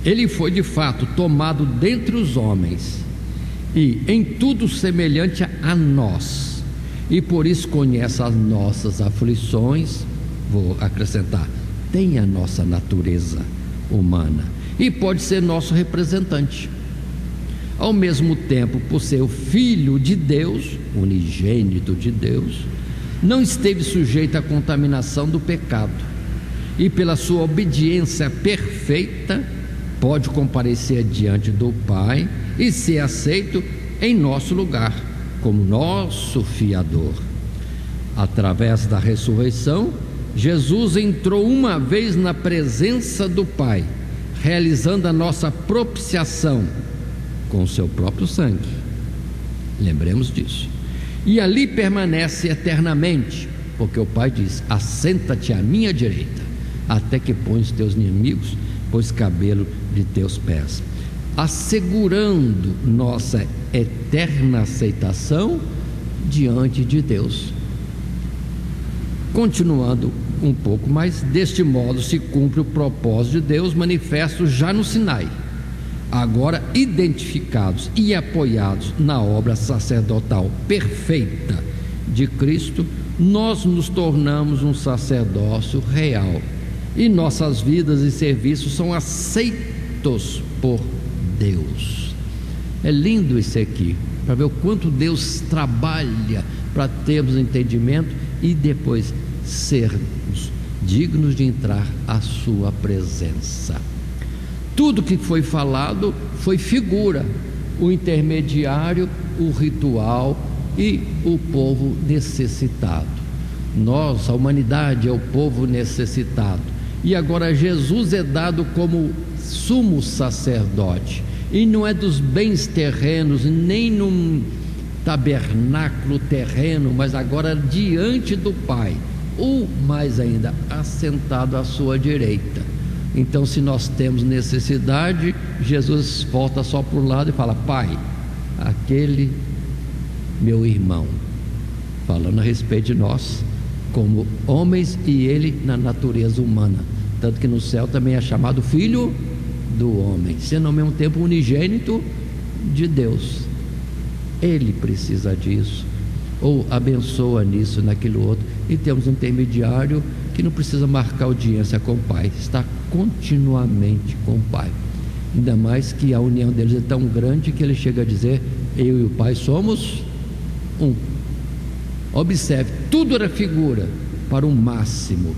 Ele foi de fato tomado dentre os homens, e em tudo semelhante a nós, e por isso conhece as nossas aflições. Vou acrescentar, tem a nossa natureza humana, e pode ser nosso representante. Ao mesmo tempo, por ser o Filho de Deus, unigênito de Deus, não esteve sujeito à contaminação do pecado e pela sua obediência perfeita pode comparecer diante do Pai e ser aceito em nosso lugar como nosso fiador. Através da ressurreição, Jesus entrou uma vez na presença do Pai, realizando a nossa propiciação com o seu próprio sangue. Lembremos disso. E ali permanece eternamente, porque o Pai diz: assenta-te à minha direita, até que pões teus inimigos por escabelo de teus pés, assegurando nossa eterna aceitação diante de Deus. Continuando um pouco mais, deste modo se cumpre o propósito de Deus manifesto já no Sinai. Agora identificados e apoiados na obra sacerdotal perfeita de Cristo, nós nos tornamos um sacerdócio real e nossas vidas e serviços são aceitos por Deus. É lindo isso aqui, para ver o quanto Deus trabalha para termos entendimento e depois sermos dignos de entrar à sua presença. Tudo que foi falado foi figura: o intermediário, o ritual e o povo necessitado. Nós, a humanidade, é o povo necessitado. E agora Jesus é dado como sumo sacerdote, e não é dos bens terrenos, nem num tabernáculo terreno, mas agora diante do Pai, ou mais ainda, assentado à sua direita. Então, se nós temos necessidade, Jesus volta só para o lado e fala: Pai, aquele meu irmão, falando a respeito de nós como homens e ele na natureza humana, tanto que no céu também é chamado Filho do Homem, sendo ao mesmo tempo unigênito de Deus. Ele precisa disso, ou abençoa nisso, naquilo outro, e temos um intermediário que não precisa marcar audiência com o Pai, está continuamente com o Pai. Ainda mais que a união deles é tão grande que ele chega a dizer: eu e o Pai somos um. Observe, tudo era figura para o máximo,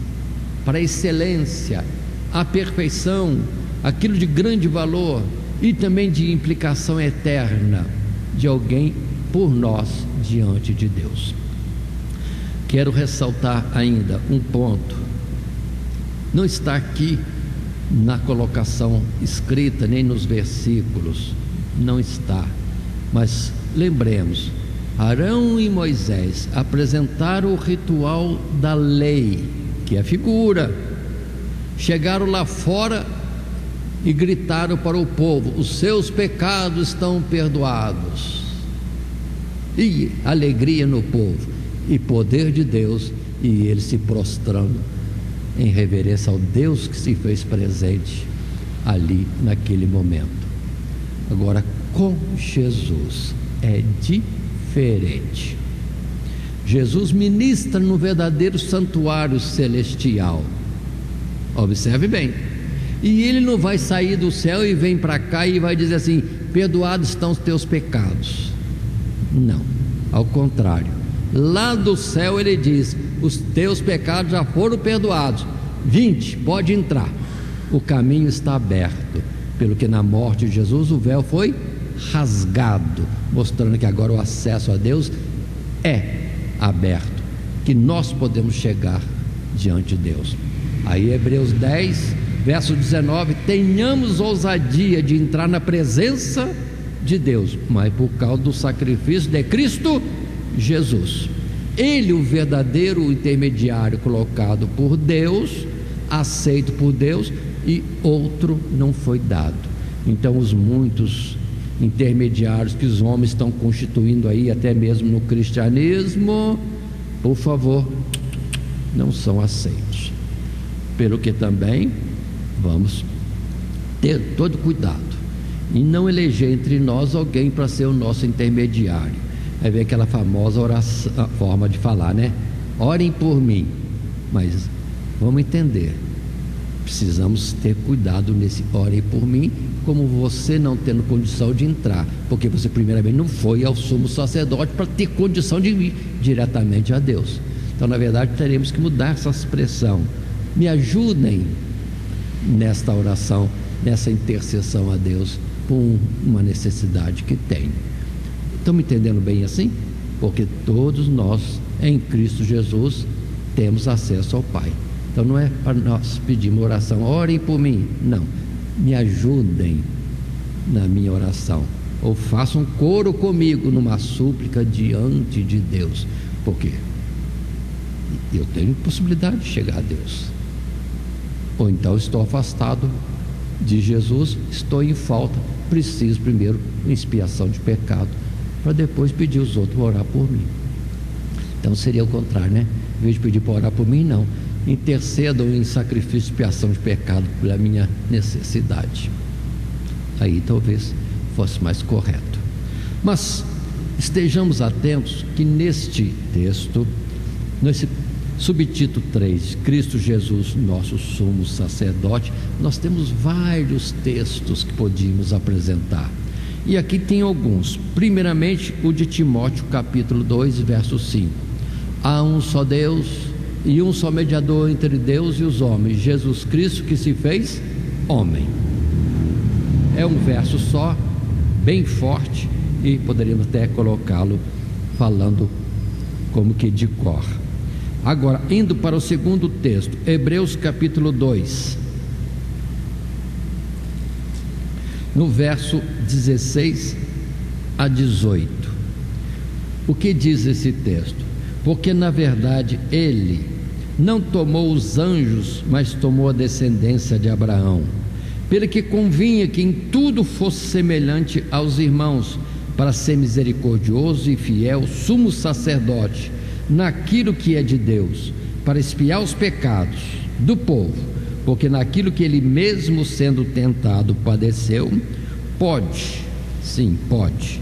para a excelência, a perfeição, aquilo de grande valor e também de implicação eterna de alguém por nós diante de Deus. Quero ressaltar ainda um ponto, não está aqui na colocação escrita, nem nos versículos, não está, mas lembremos: Arão e Moisés apresentaram o ritual da lei, que é a figura, chegaram lá fora e gritaram para o povo: os seus pecados estão perdoados, e alegria no povo, e poder de Deus, e eles se prostrando em reverência ao Deus que se fez presente ali naquele momento. Agora, com Jesus é diferente. Jesus ministra no verdadeiro santuário celestial. Observe bem. E ele não vai sair do céu e vem para cá e vai dizer assim: perdoados estão os teus pecados. Não, ao contrário. Lá do céu ele diz: os teus pecados já foram perdoados, vinde, pode entrar. O caminho está aberto, pelo que na morte de Jesus o véu foi rasgado, mostrando que agora o acesso a Deus é aberto, que nós podemos chegar diante de Deus. Aí Hebreus 10, verso 19: tenhamos ousadia de entrar na presença de Deus, mas por causa do sacrifício de Cristo Jesus. Ele, o verdadeiro intermediário colocado por Deus, aceito por Deus, e outro não foi dado. Então os muitos intermediários que os homens estão constituindo aí, até mesmo no cristianismo, por favor, não são aceitos. Pelo que também vamos ter todo cuidado e não eleger entre nós alguém para ser o nosso intermediário. Aí vem aquela famosa oração, a forma de falar, né? Orem por mim. Mas vamos entender, precisamos ter cuidado nesse orem por mim, como você não tendo condição de entrar, porque você primeiramente não foi ao sumo sacerdote para ter condição de ir diretamente a Deus. Então, na verdade, teremos que mudar essa expressão. Me ajudem nesta oração, nessa intercessão a Deus por uma necessidade que tenho. Estão me entendendo bem assim? Porque todos nós, em Cristo Jesus, temos acesso ao Pai. Então não é para nós pedir uma oração, orem por mim. Não, me ajudem na minha oração, ou façam coro comigo numa súplica diante de Deus. Por quê? Eu tenho possibilidade de chegar a Deus, ou então estou afastado de Jesus, estou em falta, preciso primeiro de expiação de pecado, para depois pedir os outros para orar por mim. Então seria o contrário, né? Em vez de pedir para orar por mim, não, intercedam em sacrifício de expiação de pecado pela minha necessidade. Aí talvez fosse mais correto. Mas estejamos atentos que neste texto, nesse subtítulo 3, Cristo Jesus, nosso sumo sacerdote, nós temos vários textos que podíamos apresentar. E aqui tem alguns. Primeiramente, o de Timóteo, capítulo 2, verso 5. Há um só Deus e um só mediador entre Deus e os homens, Jesus Cristo, que se fez homem. É um verso só, bem forte, e poderíamos até colocá-lo falando como que de cor. Agora, indo para o segundo texto, Hebreus capítulo 2, no verso 16 a 18. O que diz esse texto? Porque na verdade ele não tomou os anjos, mas tomou a descendência de Abraão, pelo que convinha que em tudo fosse semelhante aos irmãos, para ser misericordioso e fiel, sumo sacerdote naquilo que é de Deus, para expiar os pecados do povo, porque naquilo que ele mesmo sendo tentado padeceu, pode, sim, pode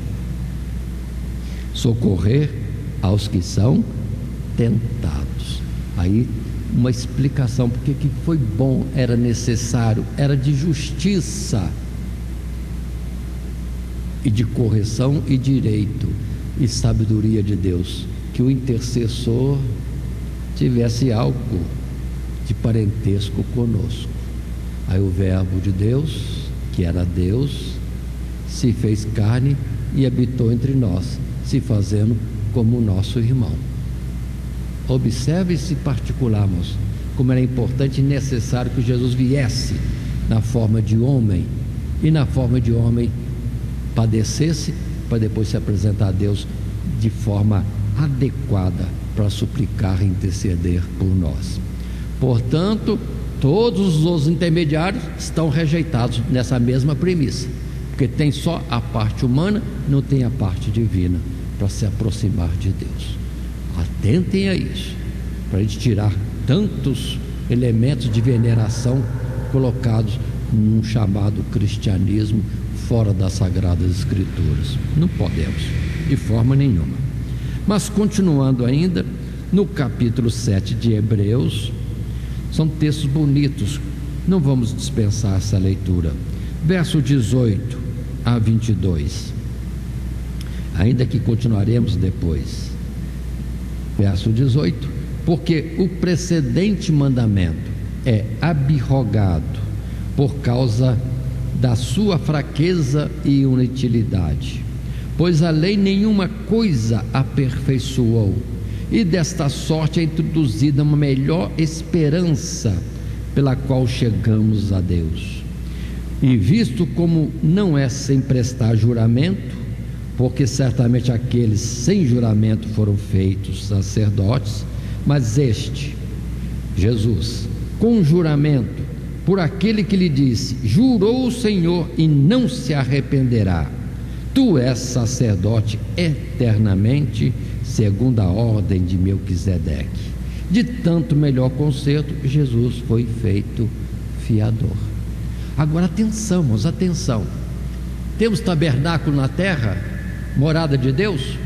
socorrer aos que são tentados. Aí uma explicação porque que foi bom, era necessário, era de justiça e de correção e direito e sabedoria de Deus, que o intercessor tivesse algo de parentesco conosco. Aí o verbo de Deus, que era Deus, se fez carne e habitou entre nós, se fazendo como nosso irmão. Observe-se particular, moço, como era importante e necessário que Jesus viesse na forma de homem, e na forma de homem padecesse, para depois se apresentar a Deus de forma adequada para suplicar e interceder por nós. Portanto, todos os intermediários estão rejeitados nessa mesma premissa, porque tem só a parte humana, não tem a parte divina para se aproximar de Deus. Atentem a isso, para a gente tirar tantos elementos de veneração colocados num chamado cristianismo fora das Sagradas Escrituras. Não podemos, de forma nenhuma. Mas continuando ainda, no capítulo 7 de Hebreus, são textos bonitos, não vamos dispensar essa leitura. Verso 18 a 22, ainda que continuaremos depois. Verso 18: porque o precedente mandamento é abrogado por causa da sua fraqueza e inutilidade, pois a lei nenhuma coisa aperfeiçoou, e desta sorte é introduzida uma melhor esperança pela qual chegamos a Deus. E visto como não é sem prestar juramento, porque certamente aqueles sem juramento foram feitos sacerdotes, mas este, Jesus, com juramento, por aquele que lhe disse: jurou o Senhor e não se arrependerá, tu és sacerdote eternamente, segundo a ordem de Melquisedeque. De tanto melhor conserto, Jesus foi feito fiador. Agora atenção, irmãos, atenção. Temos tabernáculo na terra, morada de Deus?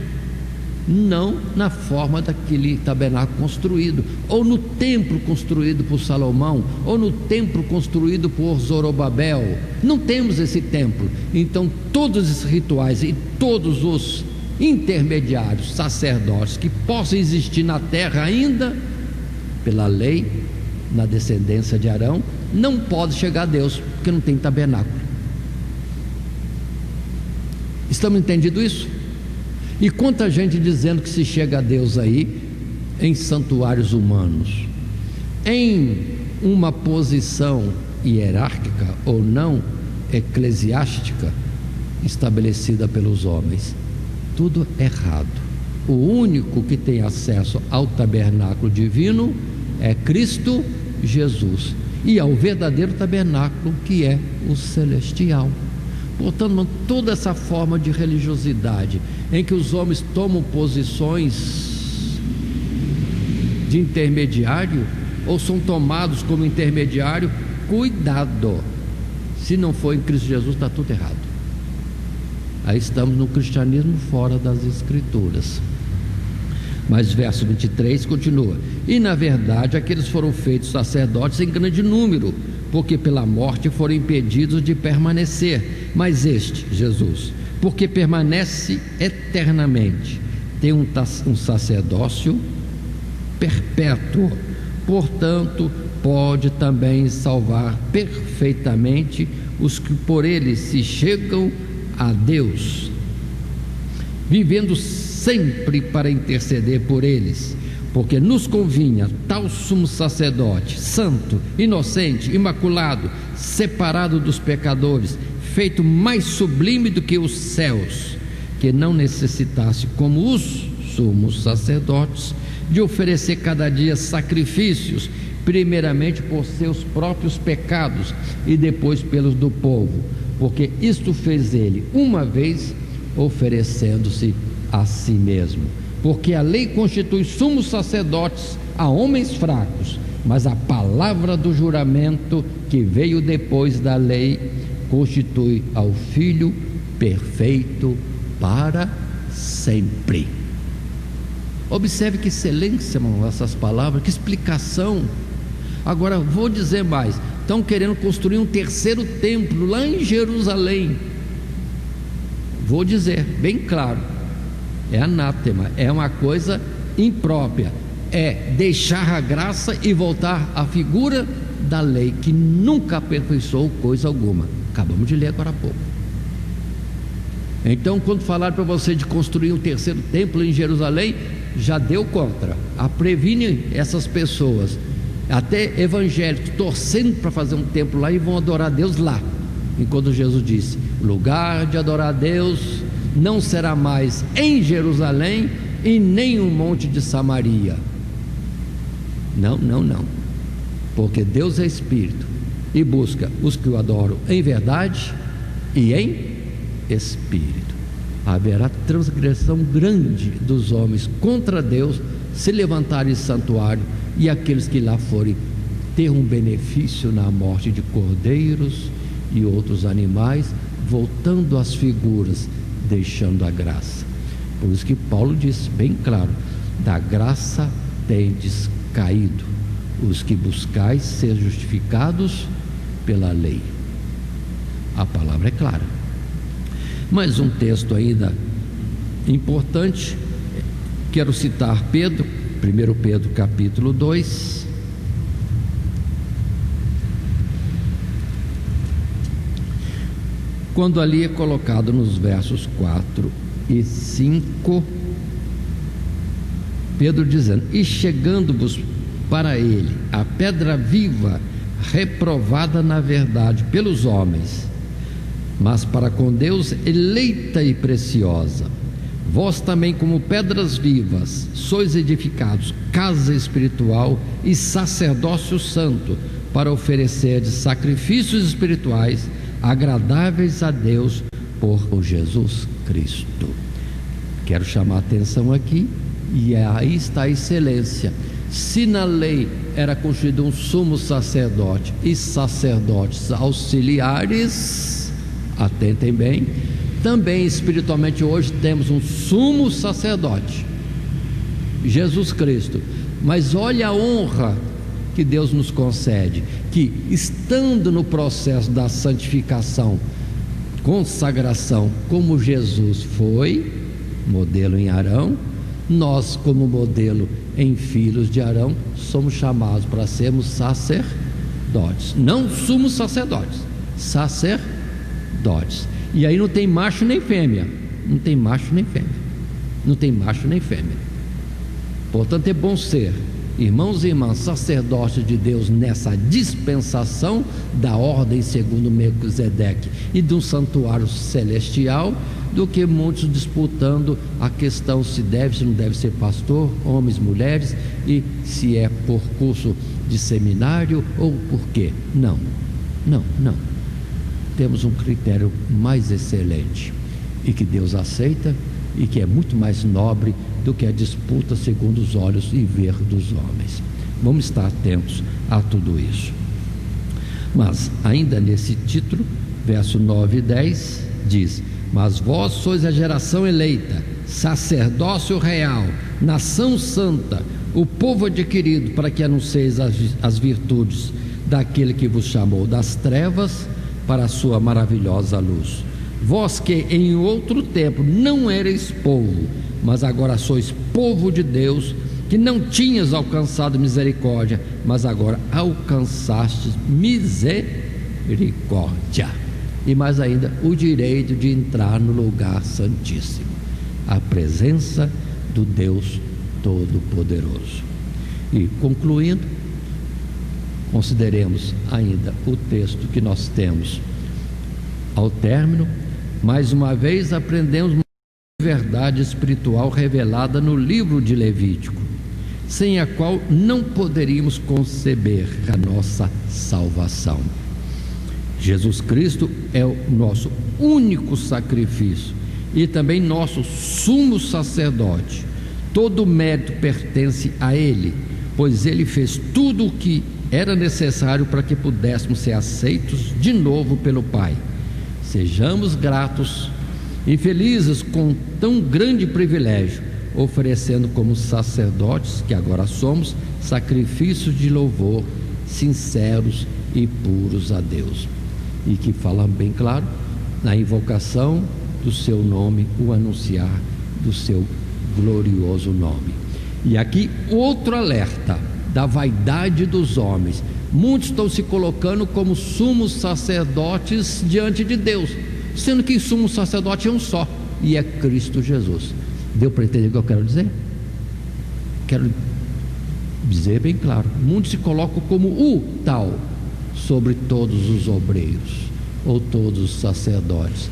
Não na forma daquele tabernáculo construído, ou no templo construído por Salomão, ou no templo construído por Zorobabel. Não temos esse templo. Então todos os rituais e todos os intermediários, sacerdotes que possam existir na terra ainda, pela lei, na descendência de Arão, não pode chegar a Deus, porque não tem tabernáculo. Estamos entendendo isso? E quanta gente dizendo que se chega a Deus aí em santuários humanos, em uma posição hierárquica ou não eclesiástica estabelecida pelos homens. Tudo errado. O único que tem acesso ao tabernáculo divino é Cristo Jesus, e ao verdadeiro tabernáculo, que é o celestial. Portanto, toda essa forma de religiosidade em que os homens tomam posições de intermediário ou são tomados como intermediário, cuidado, se não for em Cristo Jesus, está tudo errado. Aí estamos no cristianismo fora das Escrituras. Mas verso 23 continua: e na verdade aqueles foram feitos sacerdotes em grande número, porque pela morte foram impedidos de permanecer. Mas este, Jesus, porque permanece eternamente, tem um sacerdócio perpétuo, portanto pode também salvar perfeitamente os que por ele se chegam a Deus, vivendo sempre para interceder por eles, porque nos convinha tal sumo sacerdote, santo, inocente, imaculado, separado dos pecadores, feito mais sublime do que os céus, que não necessitasse, como os sumos sacerdotes, de oferecer cada dia sacrifícios, primeiramente por seus próprios pecados e depois pelos do povo, porque isto fez ele uma vez, oferecendo-se a si mesmo. Porque a lei constitui sumos sacerdotes a homens fracos, mas a palavra do juramento que veio depois da lei constitui ao Filho perfeito para sempre. Observe que excelência, irmão, essas palavras, que explicação. Agora vou dizer mais: estão querendo construir um terceiro templo lá em Jerusalém. Vou dizer bem claro, é anátema, é uma coisa imprópria, é deixar a graça e voltar à figura da lei, que nunca aperfeiçoou coisa alguma. Acabamos de ler agora há pouco. Então, quando falaram para você de construir um terceiro templo em Jerusalém, já deu contra. Previne essas pessoas, até evangélicos, torcendo para fazer um templo lá e vão adorar a Deus lá, enquanto Jesus disse: lugar de adorar a Deus não será mais em Jerusalém e nem um monte de Samaria. Não, porque Deus é Espírito e busca os que o adoram em verdade e em Espírito. Haverá transgressão grande dos homens contra Deus se levantarem santuário, e aqueles que lá forem ter um benefício na morte de cordeiros e outros animais, voltando às figuras, deixando a graça. Por isso que Paulo diz bem claro: da graça tendes caído, os que buscais ser justificados pela lei. A palavra é clara. Mais um texto ainda importante, quero citar Pedro, 1 Pedro capítulo 2, quando ali é colocado nos versos 4 e 5, Pedro dizendo: e chegando-vos para ele a pedra viva, reprovada na verdade pelos homens, mas para com Deus eleita e preciosa, vós também, como pedras vivas, sois edificados casa espiritual e sacerdócio santo, para oferecerdes sacrifícios espirituais agradáveis a Deus por Jesus Cristo. Quero chamar a atenção aqui, e aí está a excelência. Se na lei era constituído um sumo sacerdote e sacerdotes auxiliares, atentem bem, também espiritualmente hoje temos um sumo sacerdote, Jesus Cristo. Mas olha a honra que Deus nos concede, que estando no processo da santificação, consagração, como Jesus foi, modelo em Arão, nós, como modelo em filhos de Arão, somos chamados para sermos sacerdotes. Não sumos sacerdotes, sacerdotes. E aí não tem macho nem fêmea. Não tem macho nem fêmea. Não tem macho nem fêmea. Portanto, é bom ser, irmãos e irmãs, sacerdotes de Deus nessa dispensação da ordem segundo Melquisedeque e do santuário celestial, do que muitos disputando a questão se deve, se não deve ser pastor, homens, mulheres, e se é por curso de seminário ou por quê. Não. Temos um critério mais excelente e que Deus aceita e que é muito mais nobre do que a disputa segundo os olhos e ver dos homens. Vamos estar atentos a tudo isso. Mas ainda nesse título, verso 9 e 10 diz: mas vós sois a geração eleita, sacerdócio real, nação santa, o povo adquirido, para que anuncieis as virtudes daquele que vos chamou das trevas para a sua maravilhosa luz. Vós que em outro tempo não erais povo, mas agora sois povo de Deus, que não tinhas alcançado misericórdia, mas agora alcançastes misericórdia. E mais ainda, o direito de entrar no lugar santíssimo, a presença do Deus Todo-Poderoso. E concluindo, consideremos ainda o texto que nós temos ao término. Mais uma vez aprendemos uma verdade espiritual revelada no livro de Levítico, sem a qual não poderíamos conceber a nossa salvação. Jesus Cristo é o nosso único sacrifício e também nosso sumo sacerdote. Todo o mérito pertence a Ele, pois Ele fez tudo o que era necessário para que pudéssemos ser aceitos de novo pelo Pai. Sejamos gratos e felizes com tão grande privilégio, oferecendo como sacerdotes, que agora somos, sacrifícios de louvor sinceros e puros a Deus, e que falam bem claro na invocação do seu nome, o anunciar do seu glorioso nome. E aqui outro alerta da vaidade dos homens. Muitos estão se colocando como sumos sacerdotes diante de Deus, sendo que sumo sacerdote é um só, e é Cristo Jesus. Deu para entender o que eu quero dizer? Quero dizer bem claro: muitos se colocam como o tal sobre todos os obreiros ou todos os sacerdotes.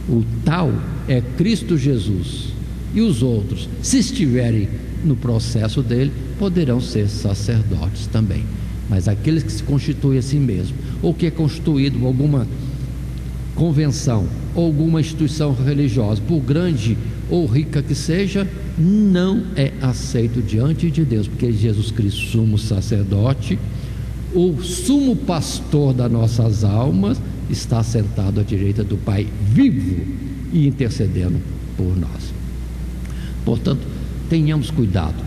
O tal é Cristo Jesus, e os outros, se estiverem no processo dele, poderão ser sacerdotes também. Mas aqueles que se constituem a si mesmo, ou que é constituído alguma convenção ou alguma instituição religiosa, por grande ou rica que seja, não é aceito diante de Deus, porque Jesus Cristo, sumo sacerdote, o sumo pastor das nossas almas, está sentado à direita do Pai vivo e intercedendo por nós. Portanto, tenhamos cuidado.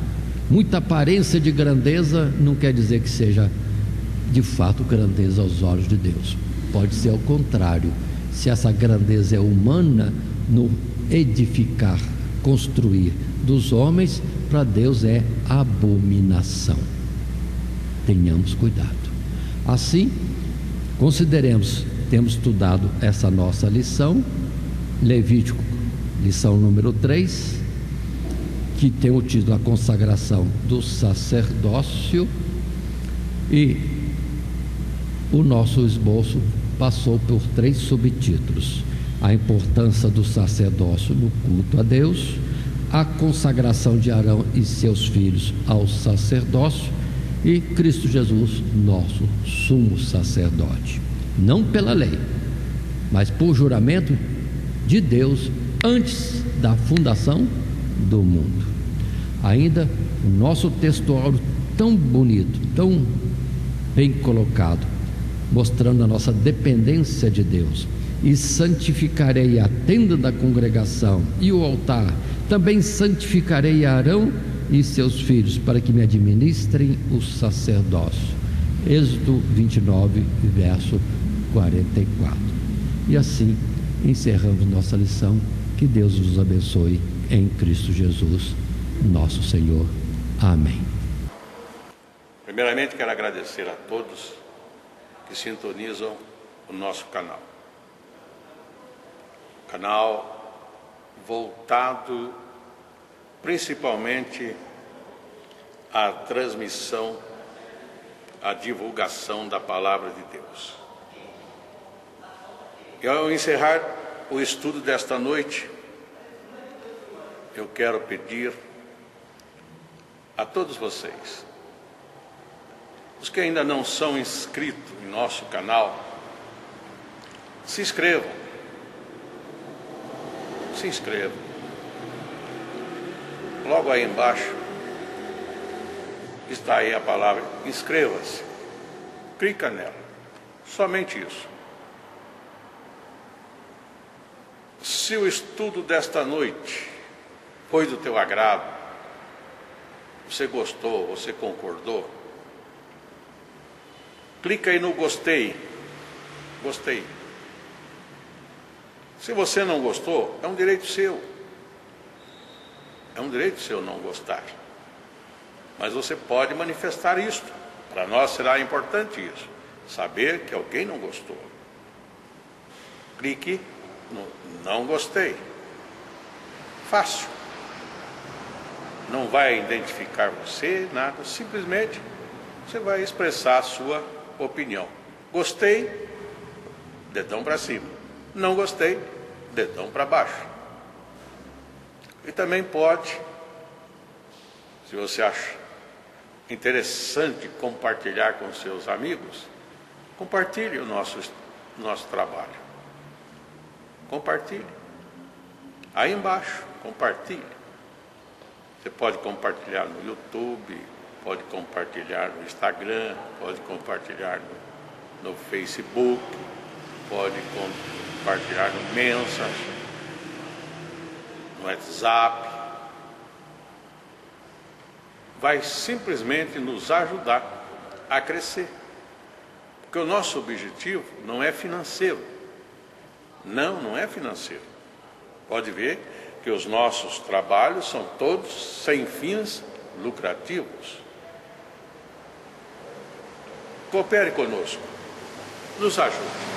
Muita aparência de grandeza não quer dizer que seja de fato grandeza aos olhos de Deus. Pode ser ao contrário. Se essa grandeza é humana, no edificar, construir dos homens, para Deus é abominação. Tenhamos cuidado. Assim, consideremos, temos estudado essa nossa lição, Levítico, lição número 3, que tem o título A Consagração do Sacerdócio, e o nosso esboço passou por 3 subtítulos: a importância do sacerdócio no culto a Deus, a consagração de Arão e seus filhos ao sacerdócio, e Cristo Jesus, nosso sumo sacerdote, não pela lei, mas por juramento de Deus antes da fundação do mundo. Ainda o nosso textuário tão bonito, tão bem colocado, mostrando a nossa dependência de Deus. E santificarei a tenda da congregação e o altar, também santificarei Arão e seus filhos, para que me administrem o sacerdócio. Êxodo 29, verso 44. E assim encerramos nossa lição. Que Deus nos abençoe em Cristo Jesus, nosso Senhor. Amém. Primeiramente, quero agradecer a todos que sintonizam o nosso canal. Canal voltado principalmente à transmissão, à divulgação da Palavra de Deus. E ao encerrar o estudo desta noite, eu quero pedir a todos vocês, os que ainda não são inscritos em nosso canal, se inscrevam. Se inscrevam. Logo aí embaixo está aí a palavra inscreva-se. Clica nela. Somente isso. Se o estudo desta noite foi do teu agrado, você gostou, você concordou, clica aí no gostei. Gostei. Se você não gostou, é um direito seu. É um direito seu não gostar. Mas você pode manifestar isso. Para nós será importante isso. Saber que alguém não gostou. Clique no não gostei. Fácil. Não vai identificar você, nada. Simplesmente você vai expressar a sua opinião. Gostei, dedão para cima. Não gostei, dedão para baixo. E também pode, se você acha interessante compartilhar com seus amigos, compartilhe o nosso trabalho. Compartilhe. Aí embaixo, compartilhe. Você pode compartilhar no YouTube, pode compartilhar no Instagram, pode compartilhar no Facebook, pode compartilhar no Mensagem, no WhatsApp. Vai simplesmente nos ajudar a crescer. Porque o nosso objetivo não é financeiro. Não é financeiro. Pode ver que os nossos trabalhos são todos sem fins lucrativos. Coopere conosco. Nos ajude.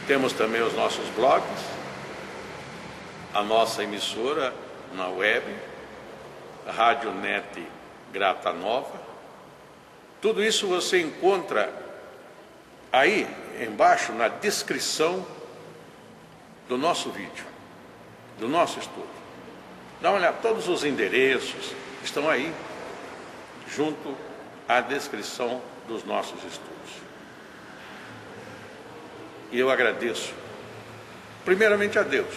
Temos também os nossos blogs, a nossa emissora na web, a Rádio Net Grata Nova. Tudo isso você encontra aí embaixo na descrição do nosso vídeo, do nosso estudo. Dá uma olhada, todos os endereços estão aí, junto à descrição dos nossos estudos. E eu agradeço, primeiramente a Deus,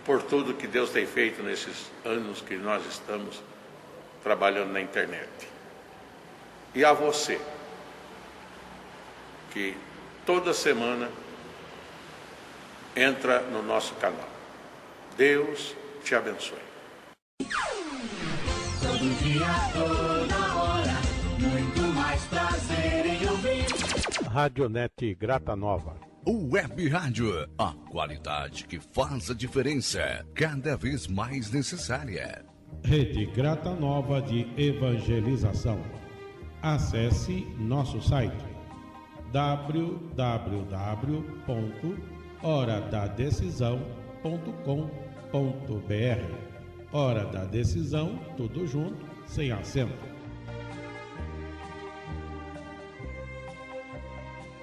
por tudo que Deus tem feito nesses anos que nós estamos trabalhando na internet. E a você, que toda semana entra no nosso canal. Deus te abençoe. Todo dia, toda hora, muito mais prazer em ouvir. Radionet Grata Nova. Web Rádio, a qualidade que faz a diferença, cada vez mais necessária. Rede Grata Nova de Evangelização. Acesse nosso site www.horadadecisão.com.br. Hora da Decisão, tudo junto, sem acento.